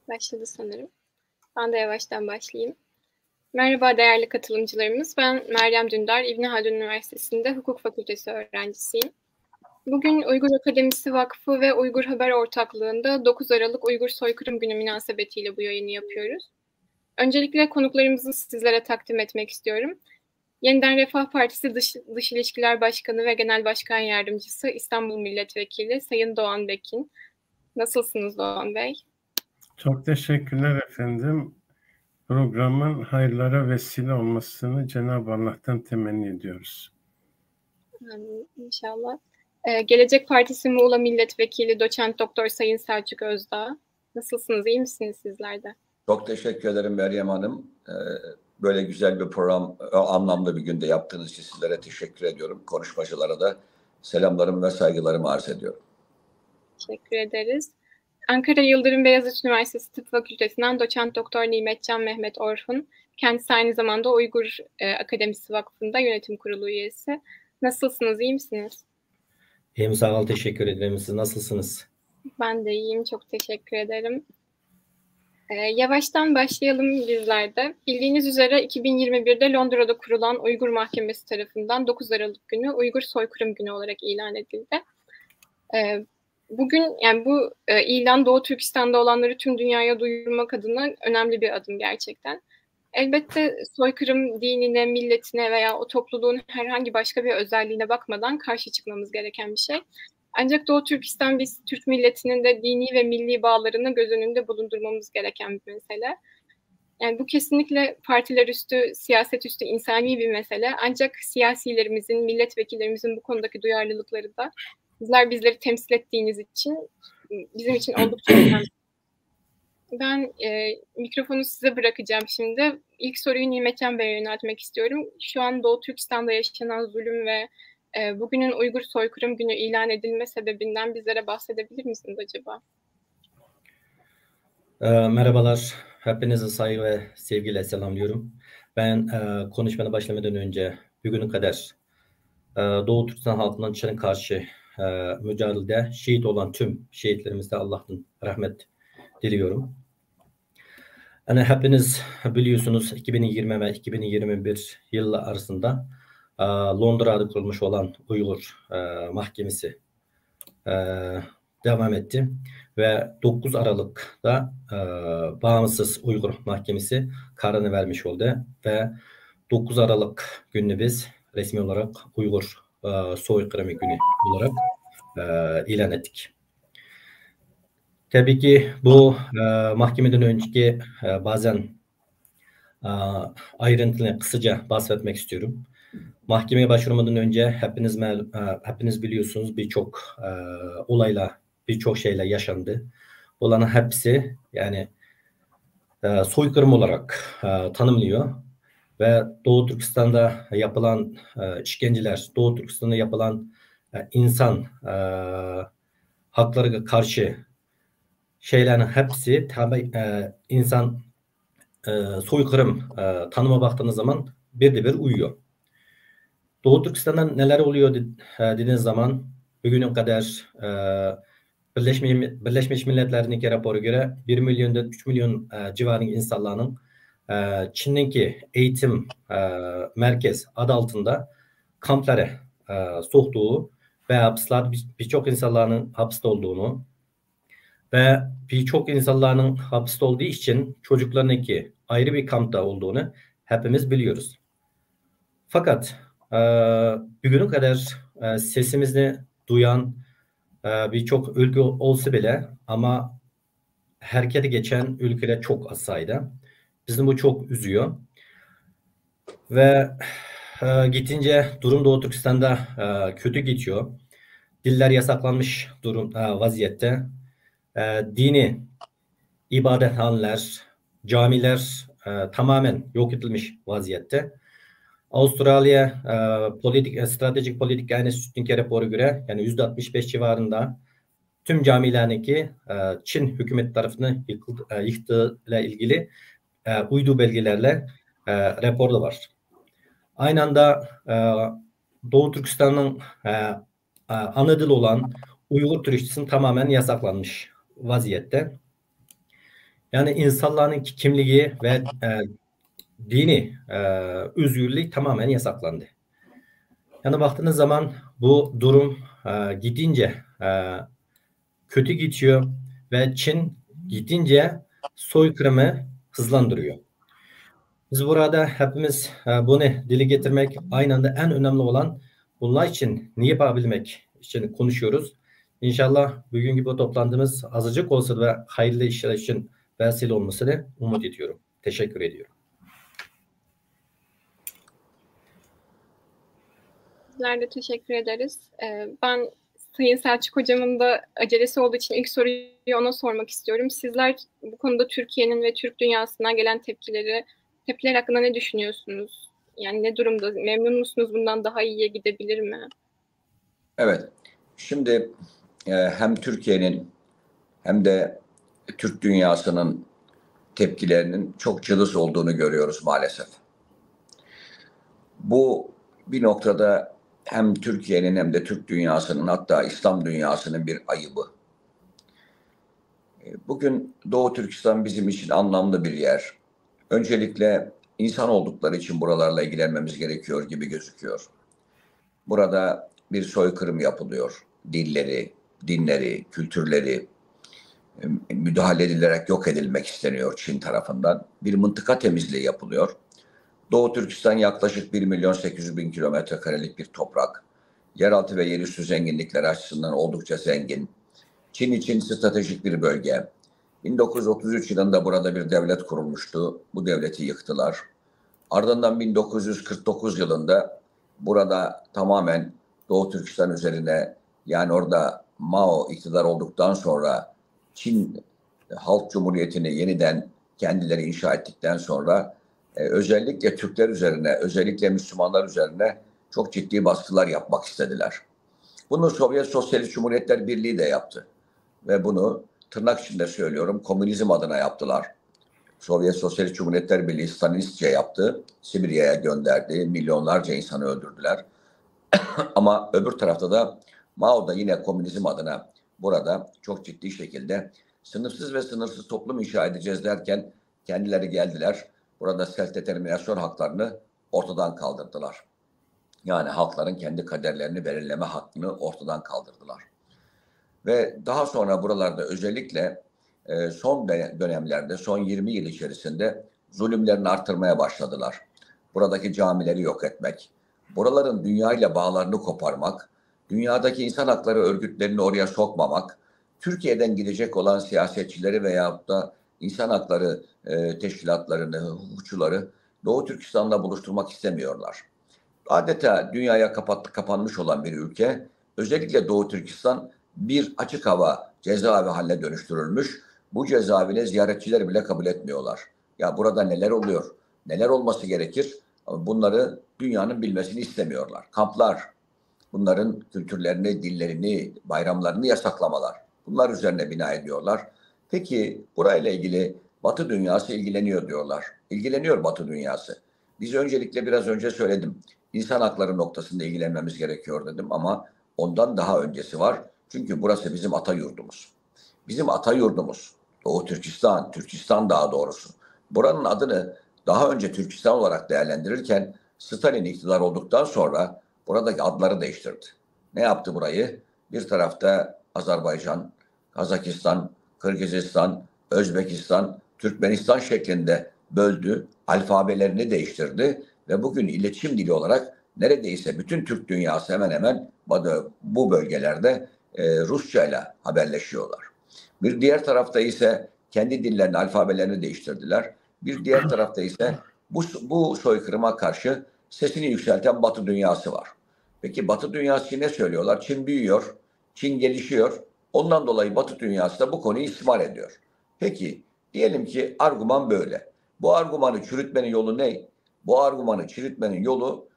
Başladı sanırım. Ben de yavaştan başlayayım. Merhaba değerli katılımcılarımız. Ben Meryem Dündar, İbni Haldun Üniversitesi'nde Hukuk Fakültesi öğrencisiyim. Bugün Uygur Akademisi Vakfı ve Uygur Haber Ortaklığı'nda 9 Aralık Uygur Soykırım Günü münasebetiyle bu yayını yapıyoruz. Öncelikle konuklarımızı sizlere takdim etmek istiyorum. Yeniden Refah Partisi Dış İlişkiler Başkanı ve Genel Başkan Yardımcısı İstanbul Milletvekili Sayın Doğan Bekin. Nasılsınız Doğan Bey? Çok teşekkürler efendim. Programın hayırlara vesile olmasını Cenab-ı Allah'tan temenni ediyoruz. İnşallah. Gelecek Partisi Muğla Milletvekili Doçent Doktor Sayın Selçuk Özdağ. Nasılsınız? İyi misiniz sizler de? Çok teşekkür ederim Meryem Hanım. Böyle güzel bir program, anlamlı bir günde yaptığınız için sizlere teşekkür ediyorum. Konuşmacılara da selamlarımı ve saygılarımı arz ediyorum. Teşekkür ederiz. Ankara Yıldırım Beyazıt Üniversitesi Tıp Fakültesinden Doçent Doktor Nimetcan Mehmet Orhun. Kendisi aynı zamanda Uygur Akademisi Vakfı'nda yönetim kurulu üyesi. Nasılsınız? İyi misiniz? İyiyim, sağ ol. Teşekkür ederim. Siz nasılsınız? Ben de iyiyim. Çok teşekkür ederim. Yavaştan başlayalım bizler de. Bildiğiniz üzere 2021'de Londra'da kurulan Uygur Mahkemesi tarafından 9 Aralık günü Uygur Soykırım Günü olarak ilan edildi. Bugün yani bu ilan Doğu Türkistan'da olanları tüm dünyaya duyurmak adına önemli bir adım gerçekten. Elbette soykırım dinine, milletine veya o topluluğun herhangi başka bir özelliğine bakmadan karşı çıkmamız gereken bir şey. Ancak Doğu Türkistan biz Türk milletinin de dini ve milli bağlarını göz önünde bulundurmamız gereken bir mesele. Yani bu kesinlikle partiler üstü, siyaset üstü insani bir mesele. Ancak siyasilerimizin, milletvekillerimizin bu konudaki duyarlılıkları da bizleri temsil ettiğiniz için bizim için oldukça önemli. Ben mikrofonu size bırakacağım şimdi. İlk soruyu Nimetcan Bey'e yöneltmek istiyorum. Şu an Doğu Türkistan'da yaşanan zulüm ve bugünün Uygur Soykırım Günü ilan edilme sebebinden bizlere bahsedebilir misiniz acaba? Merhabalar. Hepinizi saygı ve sevgiyle selamlıyorum. Ben konuşmana başlamadan önce bugüne kadar Doğu Türkistan halkının için karşı mücadelede şehit olan tüm şehitlerimize Allah'tan rahmet diliyorum. Yani hepiniz biliyorsunuz 2020 ve 2021 yılı arasında Londra'da kurulmuş olan Uygur Mahkemesi devam etti ve 9 Aralık'ta bağımsız Uygur Mahkemesi kararını vermiş oldu ve 9 Aralık günü biz resmi olarak Uygur Soykırımı Günü olarak ilan ettik. Tabii ki bu mahkemeden önceki bazen ayrıntılı kısaca bahsetmek istiyorum. Mahkemeye başvurmadan önce hepiniz biliyorsunuz birçok olayla, birçok şeyle yaşandı. Olanın hepsi yani soykırım olarak tanımlıyor ve Doğu Türkistan'da yapılan işkenceler, Doğu Türkistan'da yapılan insan hakları karşı şeylerin hepsi tabi insan soykırım tanıma baktığınız zaman bir uyuyor. Doğu Türkistan'da neler oluyor dediğiniz zaman bugüne kadar Birleşmiş Milletler'in raporu göre 1 milyonda 3 milyon civarında insanların Çin'deki eğitim merkez adı altında kamplara soktuğu ve hapisler birçok insanların hapiste olduğunu ve birçok insanların hapiste olduğu için çocuklarınki ayrı bir kampta olduğunu hepimiz biliyoruz. Fakat bugüne kadar sesimizi duyan birçok ülke olsa bile ama harekete geçen ülkeler çok az sayıda. Bizi bu çok üzüyor. Ve gidince durum Doğu Türkistan'da kötü gidiyor. Diller yasaklanmış vaziyette. Dini ibadethaneler, camiler tamamen yok edilmiş vaziyette. Avustralya Stratejik Politika Enstitüsü'nün raporu göre yani %65 civarında tüm camilerindeki Çin hükümet tarafından yıktığıyla ilgili uydu belgelerle raporda var. Aynı anda Doğu Türkistan'ın ana dili olan Uygur Türkçesinin tamamen yasaklanmış vaziyette. Yani insanların kimliği ve dini özgürlük tamamen yasaklandı. Yani baktığınız zaman bu durum gidince kötü gidiyor ve Çin gidince soykırımı hızlandırıyor. Biz burada hepimiz bunu dile getirmek, aynı anda en önemli olan bunlar için ne yapabilmek için konuşuyoruz. İnşallah bugünkü bu toplantımız azıcık olsa da hayırlı işler için vesile olmasını umut ediyorum. Teşekkür ediyorum. Bizler de teşekkür ederiz. Ben Sayın Selçuk Hocam'ın da acelesi olduğu için ilk soruyu ona sormak istiyorum. Sizler bu konuda Türkiye'nin ve Türk dünyasından gelen tepkiler hakkında ne düşünüyorsunuz? Yani ne durumda? Memnun musunuz? Bundan daha iyiye gidebilir mi? Evet. Şimdi hem Türkiye'nin hem de Türk dünyasının tepkilerinin çok cılız olduğunu görüyoruz maalesef. Bu bir noktada hem Türkiye'nin hem de Türk dünyasının, hatta İslam dünyasının bir ayıbı. Bugün Doğu Türkistan bizim için anlamlı bir yer. Öncelikle insan oldukları için buralarla ilgilenmemiz gerekiyor gibi gözüküyor. Burada bir soykırım yapılıyor. Dilleri, dinleri, kültürleri müdahale edilerek yok edilmek isteniyor Çin tarafından. Bir mıntıka temizliği yapılıyor. Doğu Türkistan yaklaşık 1.800.000 kilometre karelik bir toprak. Yeraltı ve yerüstü zenginlikleri açısından oldukça zengin. Çin için stratejik bir bölge. 1933 yılında burada bir devlet kurulmuştu. Bu devleti yıktılar. Ardından 1949 yılında burada tamamen Doğu Türkistan üzerine, yani orada Mao iktidar olduktan sonra Çin Halk Cumhuriyeti'ni yeniden kendileri inşa ettikten sonra özellikle Türkler üzerine, özellikle Müslümanlar üzerine çok ciddi baskılar yapmak istediler. Bunu Sovyet Sosyalist Cumhuriyetler Birliği de yaptı. Ve bunu tırnak içinde söylüyorum, komünizm adına yaptılar. Sovyet Sosyalist Cumhuriyetler Birliği Stalinistçe yaptı. Sibirya'ya gönderdi. Milyonlarca insanı öldürdüler. Ama öbür tarafta da Mao da yine komünizm adına burada çok ciddi şekilde sınıfsız ve sınırsız toplum inşa edeceğiz derken kendileri geldiler. Burada self-determinasyon haklarını ortadan kaldırdılar. Yani halkların kendi kaderlerini belirleme hakkını ortadan kaldırdılar. Ve daha sonra buralarda özellikle son dönemlerde, son 20 yıl içerisinde zulümlerini artırmaya başladılar. Buradaki camileri yok etmek, buraların dünyayla bağlarını koparmak, dünyadaki insan hakları örgütlerini oraya sokmamak, Türkiye'den gidecek olan siyasetçileri veyahut da insan hakları teşkilatlarını, hukukçuları Doğu Türkistan'da buluşturmak istemiyorlar. Adeta dünyaya kapanmış olan bir ülke, özellikle Doğu Türkistan bir açık hava cezaevi haline dönüştürülmüş. Bu cezaevine ziyaretçiler bile kabul etmiyorlar. Ya burada neler oluyor? Neler olması gerekir? Ama bunları dünyanın bilmesini istemiyorlar. Kamplar, bunların kültürlerini, dillerini, bayramlarını yasaklamalar. Bunlar üzerine bina ediyorlar. Peki burayla ilgili Batı dünyası ilgileniyor diyorlar. İlgileniyor Batı dünyası. Biz öncelikle biraz önce söyledim. İnsan hakları noktasında ilgilenmemiz gerekiyor dedim ama ondan daha öncesi var. Çünkü burası bizim ata yurdumuz. Bizim ata yurdumuz. Doğu Türkistan, Türkistan daha doğrusu. Buranın adını daha önce Türkistan olarak değerlendirirken Stalin iktidar olduktan sonra buradaki adları değiştirdi. Ne yaptı burayı? Bir tarafta Azerbaycan, Kazakistan, Kırgızistan, Özbekistan, Türkmenistan şeklinde böldü. Alfabelerini değiştirdi ve bugün iletişim dili olarak neredeyse bütün Türk dünyası hemen hemen bu bölgelerde Rusça ile haberleşiyorlar. Bir diğer tarafta ise kendi dillerini, alfabelerini değiştirdiler. Bir diğer tarafta ise bu soykırıma karşı sesini yükselten Batı dünyası var. Peki Batı dünyası ne söylüyorlar? Çin büyüyor, Çin gelişiyor. Ondan dolayı Batı dünyası da bu konuyu istismar ediyor. Peki diyelim ki argüman böyle. Bu argümanı çürütmenin yolu ne? Bu argümanı çürütmenin yolu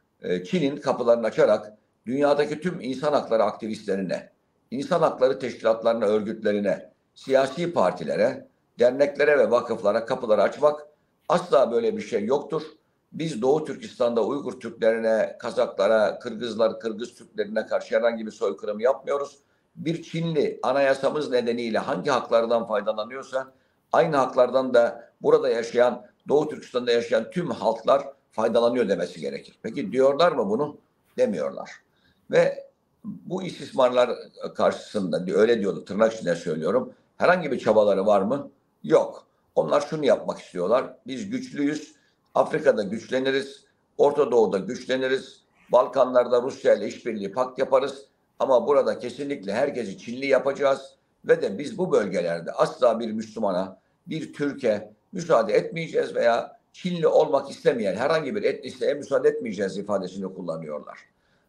Çin'in kapılarını açarak dünyadaki tüm insan hakları aktivistlerine, insan hakları teşkilatlarına, örgütlerine, siyasi partilere, derneklere ve vakıflara kapıları açmak. Asla böyle bir şey yoktur. Biz Doğu Türkistan'da Uygur Türklerine, Kazaklara, Kırgız Türklerine karşı herhangi bir soykırım yapmıyoruz. Bir Çinli anayasamız nedeniyle hangi haklardan faydalanıyorsa Aynı haklardan da burada yaşayan, Doğu Türkistan'da yaşayan tüm halklar faydalanıyor demesi gerekir. Peki diyorlar mı bunu? Demiyorlar. Ve bu istismarlar karşısında, öyle diyordu, tırnak içinde söylüyorum, herhangi bir çabaları var mı? Yok. Onlar şunu yapmak istiyorlar. Biz güçlüyüz. Afrika'da güçleniriz. Orta Doğu'da güçleniriz. Balkanlarda Rusya ile işbirliği pakt yaparız. Ama burada kesinlikle herkesi Çinli yapacağız. Ve de biz bu bölgelerde asla bir Müslümana, bir Türk'e müsaade etmeyeceğiz veya Çinli olmak istemeyen herhangi bir etnisliğe müsaade etmeyeceğiz ifadesini kullanıyorlar.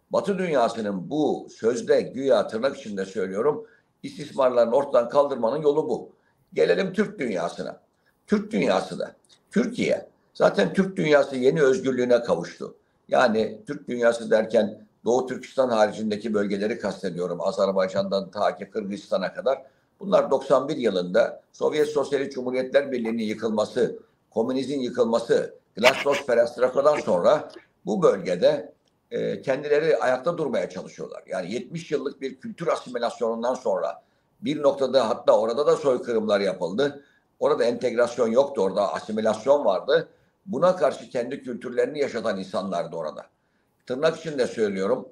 Batı dünyasının bu sözde güya tırnak içinde söylüyorum istismarlarını ortadan kaldırmanın yolu bu. Gelelim Türk dünyasına. Türk dünyası da Türkiye. Zaten Türk dünyası yeni özgürlüğüne kavuştu. Yani Türk dünyası derken Doğu Türkistan haricindeki bölgeleri kastediyorum. Azerbaycan'dan ta ki Kırgızistan'a kadar. Bunlar 91 yılında Sovyet Sosyalist Cumhuriyetler Birliği'nin yıkılması, komünizmin yıkılması, Glasnost Perestroika'dan sonra bu bölgede kendileri ayakta durmaya çalışıyorlar. Yani 70 yıllık bir kültür asimilasyonundan sonra bir noktada hatta orada da soykırımlar yapıldı. Orada entegrasyon yoktu, orada asimilasyon vardı. Buna karşı kendi kültürlerini yaşatan insanlardı orada. Tırnak içinde söylüyorum.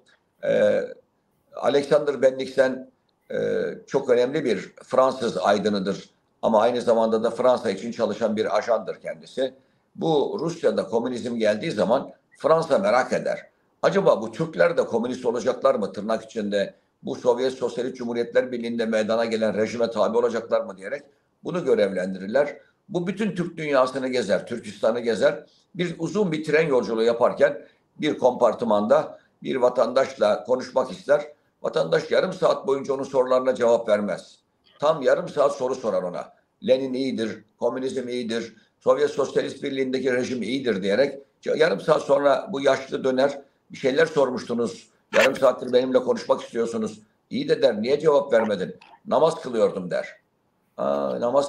Alexander Bendixen çok önemli bir Fransız aydınıdır. Ama aynı zamanda da Fransa için çalışan bir ajandır kendisi. Bu Rusya'da komünizm geldiği zaman Fransa merak eder. Acaba bu Türkler de komünist olacaklar mı tırnak içinde? Bu Sovyet Sosyalist Cumhuriyetler Birliği'nde meydana gelen rejime tabi olacaklar mı diyerek bunu görevlendirirler. Bu bütün Türk dünyasını gezer, Türkistan'ı gezer. Uzun bir tren yolculuğu yaparken bir kompartımanda bir vatandaşla konuşmak ister. Vatandaş yarım saat boyunca onun sorularına cevap vermez. Tam yarım saat soru sorar ona. Lenin iyidir, komünizm iyidir, Sovyet Sosyalist Birliği'ndeki rejim iyidir diyerek yarım saat sonra bu yaşlı döner. Bir şeyler sormuştunuz. Yarım saattir benimle konuşmak istiyorsunuz. İyi de der, niye cevap vermedin? Namaz kılıyordum der.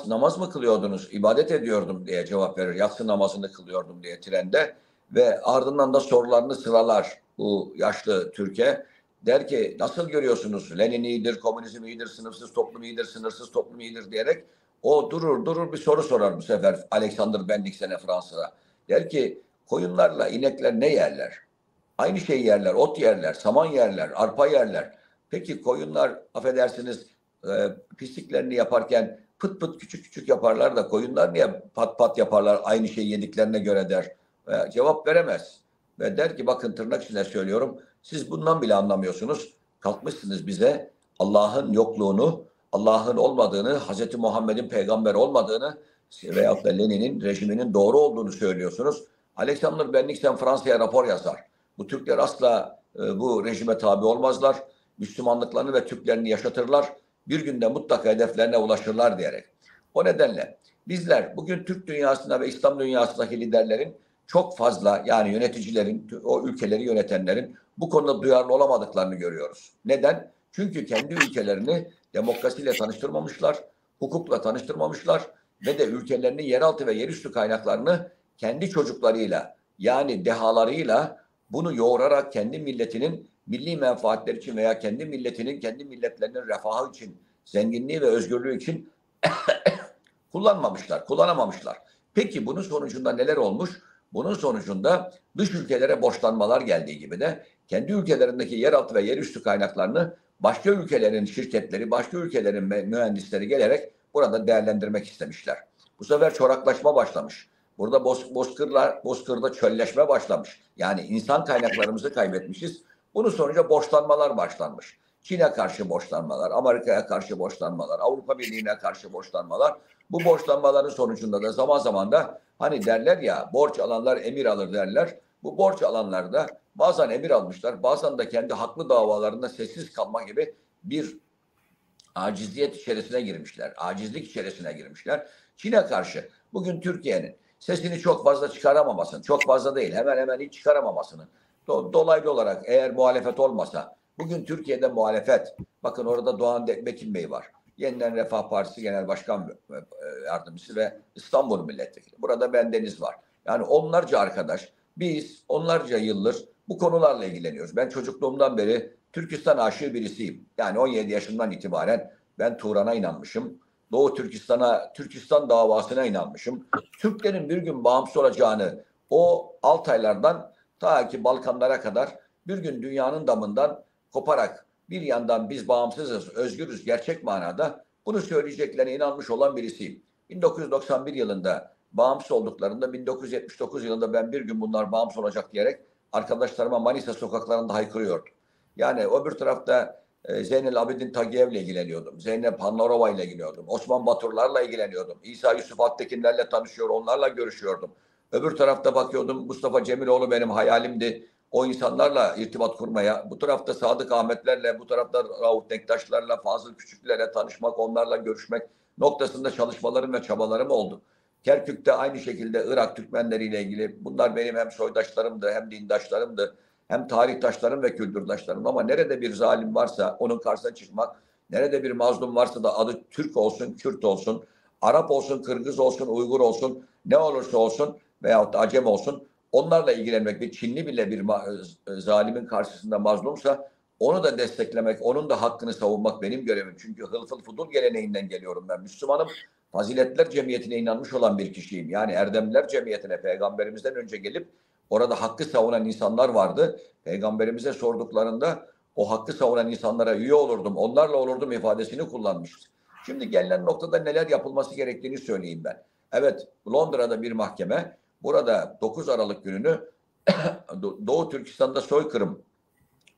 Namaz mı kılıyordunuz? İbadet ediyordum diye cevap verir. Yatsı namazını kılıyordum diye trende. Ve ardından da sorularını sıralar bu yaşlı Türkiye. Der ki nasıl görüyorsunuz? Lenin iyidir, komünizm iyidir, sınıfsız toplum iyidir, sınırsız toplum iyidir diyerek o durur bir soru sorar bu sefer Alexander Bendixen'e Fransa'da. Der ki koyunlarla inekler ne yerler? Aynı şeyi yerler, ot yerler, saman yerler, arpa yerler. Peki koyunlar affedersiniz pisliklerini yaparken pıt pıt küçük küçük yaparlar da koyunlar niye pat pat yaparlar aynı şeyi yediklerine göre der. Cevap veremez. Ve der ki bakın tırnak içinde söylüyorum siz bundan bile anlamıyorsunuz. Kalkmışsınız bize Allah'ın yokluğunu, Allah'ın olmadığını, Hazreti Muhammed'in peygamber olmadığını veyahut da Lenin'in rejiminin doğru olduğunu söylüyorsunuz. Alexander Bendixen Fransa'ya rapor yazar. Bu Türkler asla bu rejime tabi olmazlar. Müslümanlıklarını ve Türklerini yaşatırlar. Bir günde mutlaka hedeflerine ulaşırlar diyerek. O nedenle bizler bugün Türk dünyasında ve İslam dünyasındaki liderlerin çok fazla yani yöneticilerin, o ülkeleri yönetenlerin bu konuda duyarlı olamadıklarını görüyoruz. Neden? Çünkü kendi ülkelerini demokrasiyle tanıştırmamışlar, hukukla tanıştırmamışlar ve de ülkelerinin yeraltı ve yerüstü kaynaklarını kendi çocuklarıyla yani dehalarıyla bunu yoğurarak kendi milletinin milli menfaatleri için veya kendi milletinin, kendi milletlerinin refahı için, zenginliği ve özgürlüğü için kullanamamışlar. Peki bunun sonucunda neler olmuş? Bunun sonucunda dış ülkelere borçlanmalar geldiği gibi de kendi ülkelerindeki yeraltı ve yerüstü kaynaklarını başka ülkelerin şirketleri, başka ülkelerin mühendisleri gelerek burada değerlendirmek istemişler. Bu sefer çoraklaşma başlamış. Burada bozkırda çölleşme başlamış. Yani insan kaynaklarımızı kaybetmişiz. Bunun sonucu borçlanmalar başlanmış. Çin'e karşı borçlanmalar, Amerika'ya karşı borçlanmalar, Avrupa Birliği'ne karşı borçlanmalar. Bu borçlanmaların sonucunda da zaman zaman da hani derler ya borç alanlar emir alır derler. Bu borç alanlar da bazen emir almışlar, bazen de kendi haklı davalarında sessiz kalma gibi bir acizlik içerisine girmişler. Çin'e karşı bugün Türkiye'nin sesini çok fazla çıkaramamasını, çok fazla değil hemen hemen hiç çıkaramamasını, dolaylı olarak eğer muhalefet olmasa, bugün Türkiye'de muhalefet, bakın orada Doğan Bekin Bey var. Yeniden Refah Partisi Genel Başkan Yardımcısı ve İstanbul Milletvekili. Burada bendeniz var. Yani onlarca arkadaş, biz onlarca yıldır bu konularla ilgileniyoruz. Ben çocukluğumdan beri Türkistan aşığı birisiyim. Yani 17 yaşımdan itibaren ben Turan'a inanmışım. Doğu Türkistan'a, Türkistan davasına inanmışım. Türklerin bir gün bağımsız olacağını, o Altaylardan ta ki Balkanlara kadar bir gün dünyanın damından koparak bir yandan biz bağımsızız, özgürüz gerçek manada bunu söyleyeceklerine inanmış olan birisiyim. 1991 yılında bağımsız olduklarında 1979 yılında ben bir gün bunlar bağımsız olacak diyerek arkadaşlarıma Manisa sokaklarında haykırıyordum. Yani öbür tarafta Zeynel Abidin Tagiyev'le ilgileniyordum. Zeynep Hanlarova ile ilgileniyordum. Osman Baturlar'la ilgileniyordum. İsa Yusuf Aktekinlerle tanışıyor, onlarla görüşüyordum. Öbür tarafta bakıyordum Mustafa Cemiloğlu benim hayalimdi. O insanlarla irtibat kurmaya, bu tarafta Sadık Ahmetlerle, bu tarafta Rauf Denktaşlarla, Fazıl Küçüklerle tanışmak, onlarla görüşmek noktasında çalışmalarım ve çabalarım oldu. Kerkük'te aynı şekilde Irak Türkmenleriyle ilgili bunlar benim hem soydaşlarımdı hem dindaşlarımdı. Hem tarihtaşlarım ve kültürdaşlarım ama nerede bir zalim varsa onun karşısına çıkmak, nerede bir mazlum varsa da adı Türk olsun, Kürt olsun, Arap olsun, Kırgız olsun, Uygur olsun, ne olursa olsun veyahut da Acem olsun onlarla ilgilenmek ve Çinli bile bir zalimin karşısında mazlumsa onu da desteklemek, onun da hakkını savunmak benim görevim. Çünkü Hılful Fudul geleneğinden geliyorum ben. Müslümanım, faziletler cemiyetine inanmış olan bir kişiyim. Yani erdemler cemiyetine peygamberimizden önce gelip orada hakkı savunan insanlar vardı. Peygamberimize sorduklarında o hakkı savunan insanlara üye olurdum, onlarla olurdum ifadesini kullanmıştı. Şimdi gelinen noktada neler yapılması gerektiğini söyleyeyim ben. Evet, Londra'da bir mahkeme burada 9 Aralık gününü Doğu Türkistan'da soykırım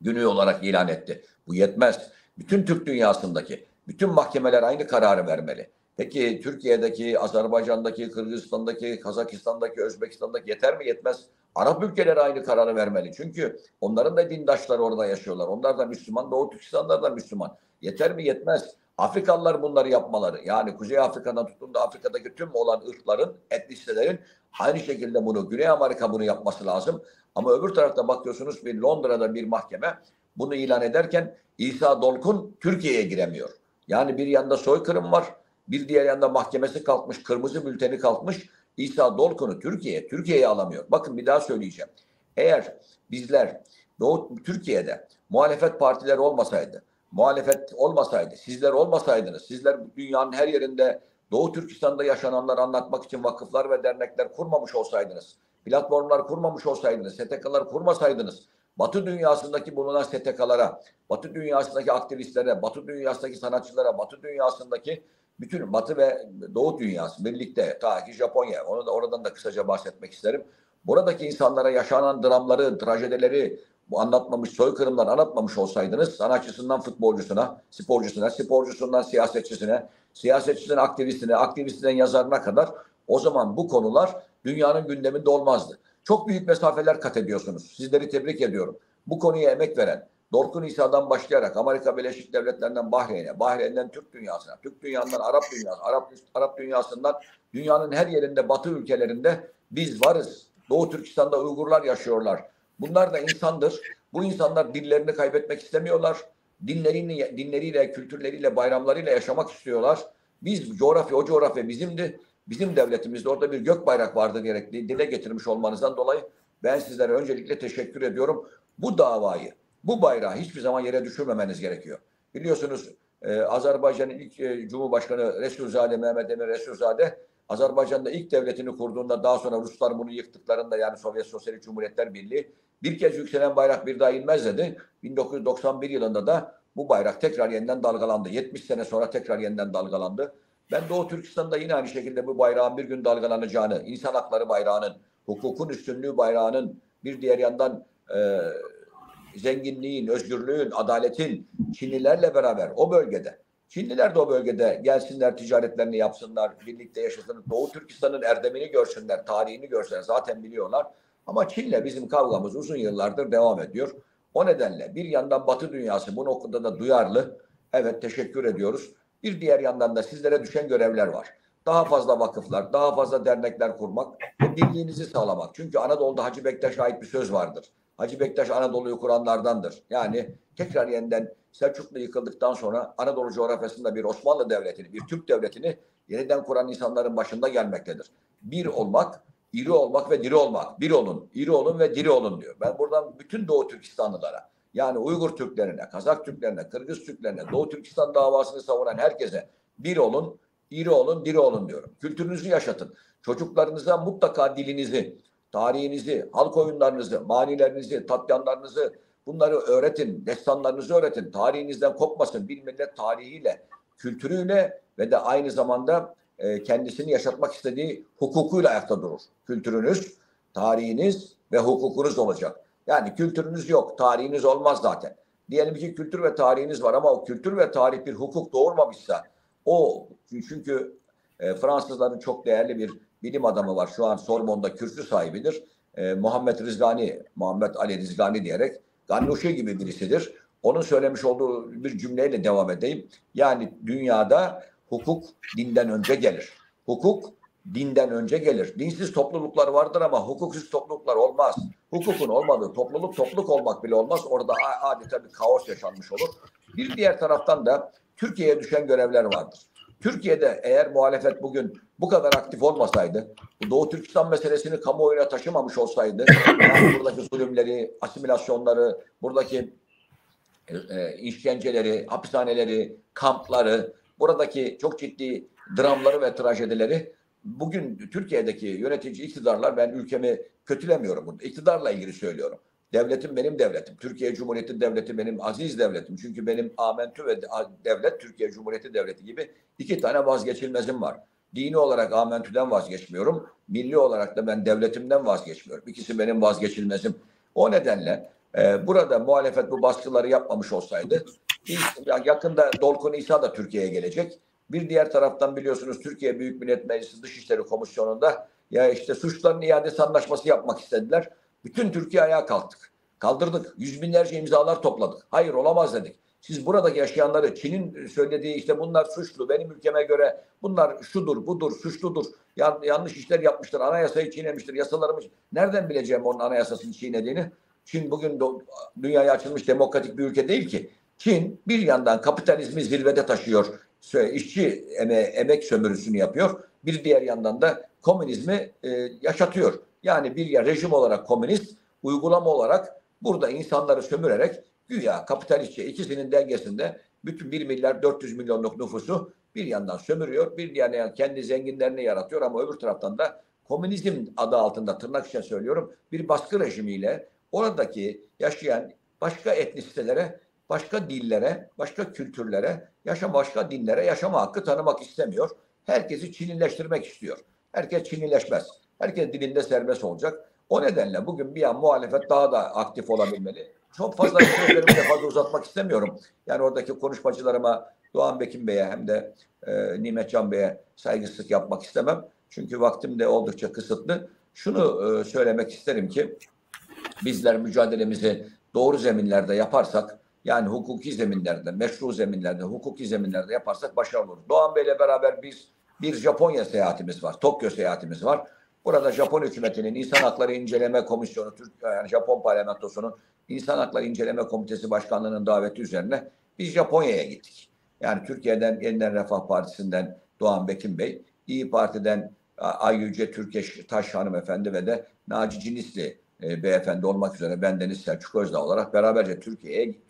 günü olarak ilan etti. Bu yetmez. Bütün Türk dünyasındaki bütün mahkemeler aynı kararı vermeli. Peki Türkiye'deki, Azerbaycan'daki, Kırgızistan'daki, Kazakistan'daki, Özbekistan'daki yeter mi? Yetmez. Arap ülkeleri aynı kararı vermeli. Çünkü onların da dindaşları orada yaşıyorlar. Onlar da Müslüman, Doğu Türkistan'da da Müslüman. Yeter mi? Yetmez. Afrikalılar bunları yapmaları. Yani Kuzey Afrika'dan tutun da Afrika'daki tüm olan ırkların, etnisitelerin aynı şekilde bunu, Güney Amerika bunu yapması lazım. Ama öbür tarafta bakıyorsunuz bir Londra'da bir mahkeme bunu ilan ederken İsa Dolkun Türkiye'ye giremiyor. Yani bir yanda soykırım var, bir diğer yanda mahkemesi kalkmış, kırmızı bülteni kalkmış. İsa Dolkun'u Türkiye'ye alamıyor. Bakın bir daha söyleyeceğim. Eğer bizler Türkiye'de muhalefet partileri olmasaydı, sizler olmasaydınız, sizler dünyanın her yerinde Doğu Türkistan'da yaşananları anlatmak için vakıflar ve dernekler kurmamış olsaydınız, platformlar kurmamış olsaydınız, STK'lar kurmasaydınız, Batı dünyasındaki bulunan STK'lara, Batı dünyasındaki aktivistlere, Batı dünyasındaki sanatçılara, Batı dünyasındaki bütün Batı ve Doğu dünyası birlikte ta ki Japonya, onu da oradan da kısaca bahsetmek isterim. Buradaki insanlara yaşanan dramları, trajedileri, bu anlatmamış, soykırımlar anlatmamış olsaydınız, sanatçısından futbolcusuna, sporcusundan siyasetçisine, siyasetçiden aktivistine, aktivistinden yazarına kadar o zaman bu konular dünyanın gündeminde olmazdı. Çok büyük mesafeler kat ediyorsunuz. Sizleri tebrik ediyorum. Bu konuya emek veren, Dorkun İsa'dan başlayarak Amerika Birleşik Devletleri'nden Bahreyn'e, Bahreyn'den Türk dünyasına, Türk dünyasından Arap dünyasına, Arap dünyasından dünyanın her yerinde, Batı ülkelerinde biz varız. Doğu Türkistan'da Uygurlar yaşıyorlar. Bunlar da insandır. Bu insanlar dillerini kaybetmek istemiyorlar. Dinleriyle, kültürleriyle, bayramlarıyla yaşamak istiyorlar. Biz o coğrafya bizimdi. Bizim devletimizde orada bir gök bayrak vardı diyerek dile getirmiş olmanızdan dolayı ben sizlere öncelikle teşekkür ediyorum. Bu davayı, bu bayrağı hiçbir zaman yere düşürmemeniz gerekiyor. Biliyorsunuz Azerbaycan'ın ilk Cumhurbaşkanı Resulzade, Mehmet Emir Resulzade Azerbaycan'da ilk devletini kurduğunda daha sonra Ruslar bunu yıktıklarında yani Sovyet Sosyalist Cumhuriyetler Birliği bir kez yükselen bayrak bir daha inmez dedi. 1991 yılında da bu bayrak tekrar yeniden dalgalandı. 70 sene sonra tekrar yeniden dalgalandı. Ben Doğu Türkistan'da yine aynı şekilde bu bayrağın bir gün dalgalanacağını, insan hakları bayrağının, hukukun üstünlüğü bayrağının bir diğer yandan zenginliğin, özgürlüğün, adaletin Çinlilerle beraber o bölgede, Çinliler de o bölgede gelsinler, ticaretlerini yapsınlar, birlikte yaşasınlar. Doğu Türkistan'ın erdemini görsünler, tarihini görsünler. Zaten biliyorlar. Ama Çin'le bizim kavgamız uzun yıllardır devam ediyor. O nedenle bir yandan Batı dünyası bu noktada da duyarlı. Evet, teşekkür ediyoruz. Bir diğer yandan da sizlere düşen görevler var. Daha fazla vakıflar, daha fazla dernekler kurmak ve birliğinizi sağlamak. Çünkü Anadolu'da Hacı Bektaş'a ait bir söz vardır. Hacı Bektaş Anadolu'yu kuranlardandır. Yani tekrar yeniden Selçuklu yıkıldıktan sonra Anadolu coğrafyasında bir Osmanlı devletini, bir Türk devletini yeniden kuran insanların başında gelmektedir. Bir olmak, iri olmak ve diri olmak. Bir olun, iri olun ve diri olun diyor. Ben buradan bütün Doğu Türkistanlılara, yani Uygur Türklerine, Kazak Türklerine, Kırgız Türklerine, Doğu Türkistan davasını savunan herkese bir olun, İri olun, diri olun diyorum. Kültürünüzü yaşatın. Çocuklarınıza mutlaka dilinizi, tarihinizi, halk oyunlarınızı, manilerinizi, tatyanlarınızı bunları öğretin. Destanlarınızı öğretin. Tarihinizden kopmasın. Bir millet tarihiyle, kültürüyle ve de aynı zamanda kendisini yaşatmak istediği hukukuyla ayakta durur. Kültürünüz, tarihiniz ve hukukunuz olacak. Yani kültürünüz yok, tarihiniz olmaz zaten. Diyelim ki kültür ve tarihiniz var ama o kültür ve tarih bir hukuk doğurmamışsa, o çünkü Fransızların çok değerli bir bilim adamı var. Şu an Sorbonne'da kürsü sahibidir. Muhammed Ali Rizgani diyerek Gannouchi gibi birisidir. Onun söylemiş olduğu bir cümleyle devam edeyim. Yani dünyada hukuk dinden önce gelir. Hukuk dinden önce gelir. Dinsiz topluluklar vardır ama hukuksuz topluluklar olmaz. Hukukun olmadığı topluluk olmak bile olmaz. Orada adeta bir kaos yaşanmış olur. Bir diğer taraftan da Türkiye'ye düşen görevler vardır. Türkiye'de eğer muhalefet bugün bu kadar aktif olmasaydı, bu Doğu Türkistan meselesini kamuoyuna taşımamış olsaydı, yani buradaki zulümleri, asimilasyonları, buradaki işkenceleri, hapishaneleri, kampları, buradaki çok ciddi dramları ve trajedileri bugün Türkiye'deki yönetici iktidarlar, ben ülkemi kötülemiyorum burada. İktidarla ilgili söylüyorum. Devletim benim devletim. Türkiye Cumhuriyeti Devleti benim aziz devletim. Çünkü benim Amentü ve devlet Türkiye Cumhuriyeti Devleti gibi iki tane vazgeçilmezim var. Dini olarak Amentü'den vazgeçmiyorum. Milli olarak da ben devletimden vazgeçmiyorum. İkisi benim vazgeçilmezim. O nedenle burada muhalefet bu baskıları yapmamış olsaydı, yakında Dolkun İsa da Türkiye'ye gelecek. Bir diğer taraftan biliyorsunuz Türkiye Büyük Millet Meclisi Dışişleri Komisyonu'nda ya işte suçların iadesi anlaşması yapmak istediler. Bütün Türkiye ayağa kalktık. Kaldırdık. Yüz binlerce imzalar topladık. Hayır, olamaz dedik. Siz buradaki yaşayanları, Çin'in söylediği işte bunlar suçlu, benim ülkeme göre bunlar şudur, budur, suçludur, yanlış işler yapmıştır, anayasayı çiğnemiştir, yasalarımız. Nereden bileceğim onun anayasasını çiğnediğini? Çin bugün dünyaya açılmış demokratik bir ülke değil ki. Çin bir yandan kapitalizmi zirvede taşıyor, işçi emek sömürüsünü yapıyor. Bir diğer yandan da komünizmi yaşatıyor. Yani bir rejim olarak komünist, uygulama olarak burada insanları sömürerek güya kapitalistçe ikisinin dengesinde bütün 1 milyar 400 milyonluk nüfusu bir yandan sömürüyor, bir yandan kendi zenginlerini yaratıyor ama öbür taraftan da komünizm adı altında, tırnak içinde söylüyorum, bir baskı rejimiyle oradaki yaşayan başka etnisitelere, başka dillere, başka kültürlere, başka dinlere yaşama hakkı tanımak istemiyor. Herkesi Çinileştirmek istiyor. Herkes Çinileşmez. Herkes dilinde serbest olacak. O nedenle bugün bir an muhalefet daha da aktif olabilmeli. Çok fazla sözlerimi de fazla uzatmak istemiyorum. Yani oradaki konuşmacılarıma, Doğan Bekim Bey'e hem de Nimet Can Bey'e saygısızlık yapmak istemem. Çünkü vaktim de oldukça kısıtlı. Şunu söylemek isterim ki bizler mücadelemizi doğru zeminlerde yaparsak, yani hukuki zeminlerde, meşru zeminlerde, hukuki zeminlerde yaparsak başarılı oluruz. Doğan Bey'le beraber biz bir Japonya seyahatimiz var, Tokyo seyahatimiz var. Burada Japon hükümetinin İnsan Hakları İnceleme Komisyonu, yani Japon Parlamentosu'nun İnsan Hakları İnceleme Komitesi Başkanlığı'nın daveti üzerine biz Japonya'ya gittik. Yani Türkiye'den Yeniden Refah Partisi'nden Doğan Bekim Bey, İYİ Parti'den Ay Yüce Türkeş Taş hanımefendi ve de Naci Cinisli beyefendi olmak üzere bendeniz Selçuk Özdağ olarak beraberce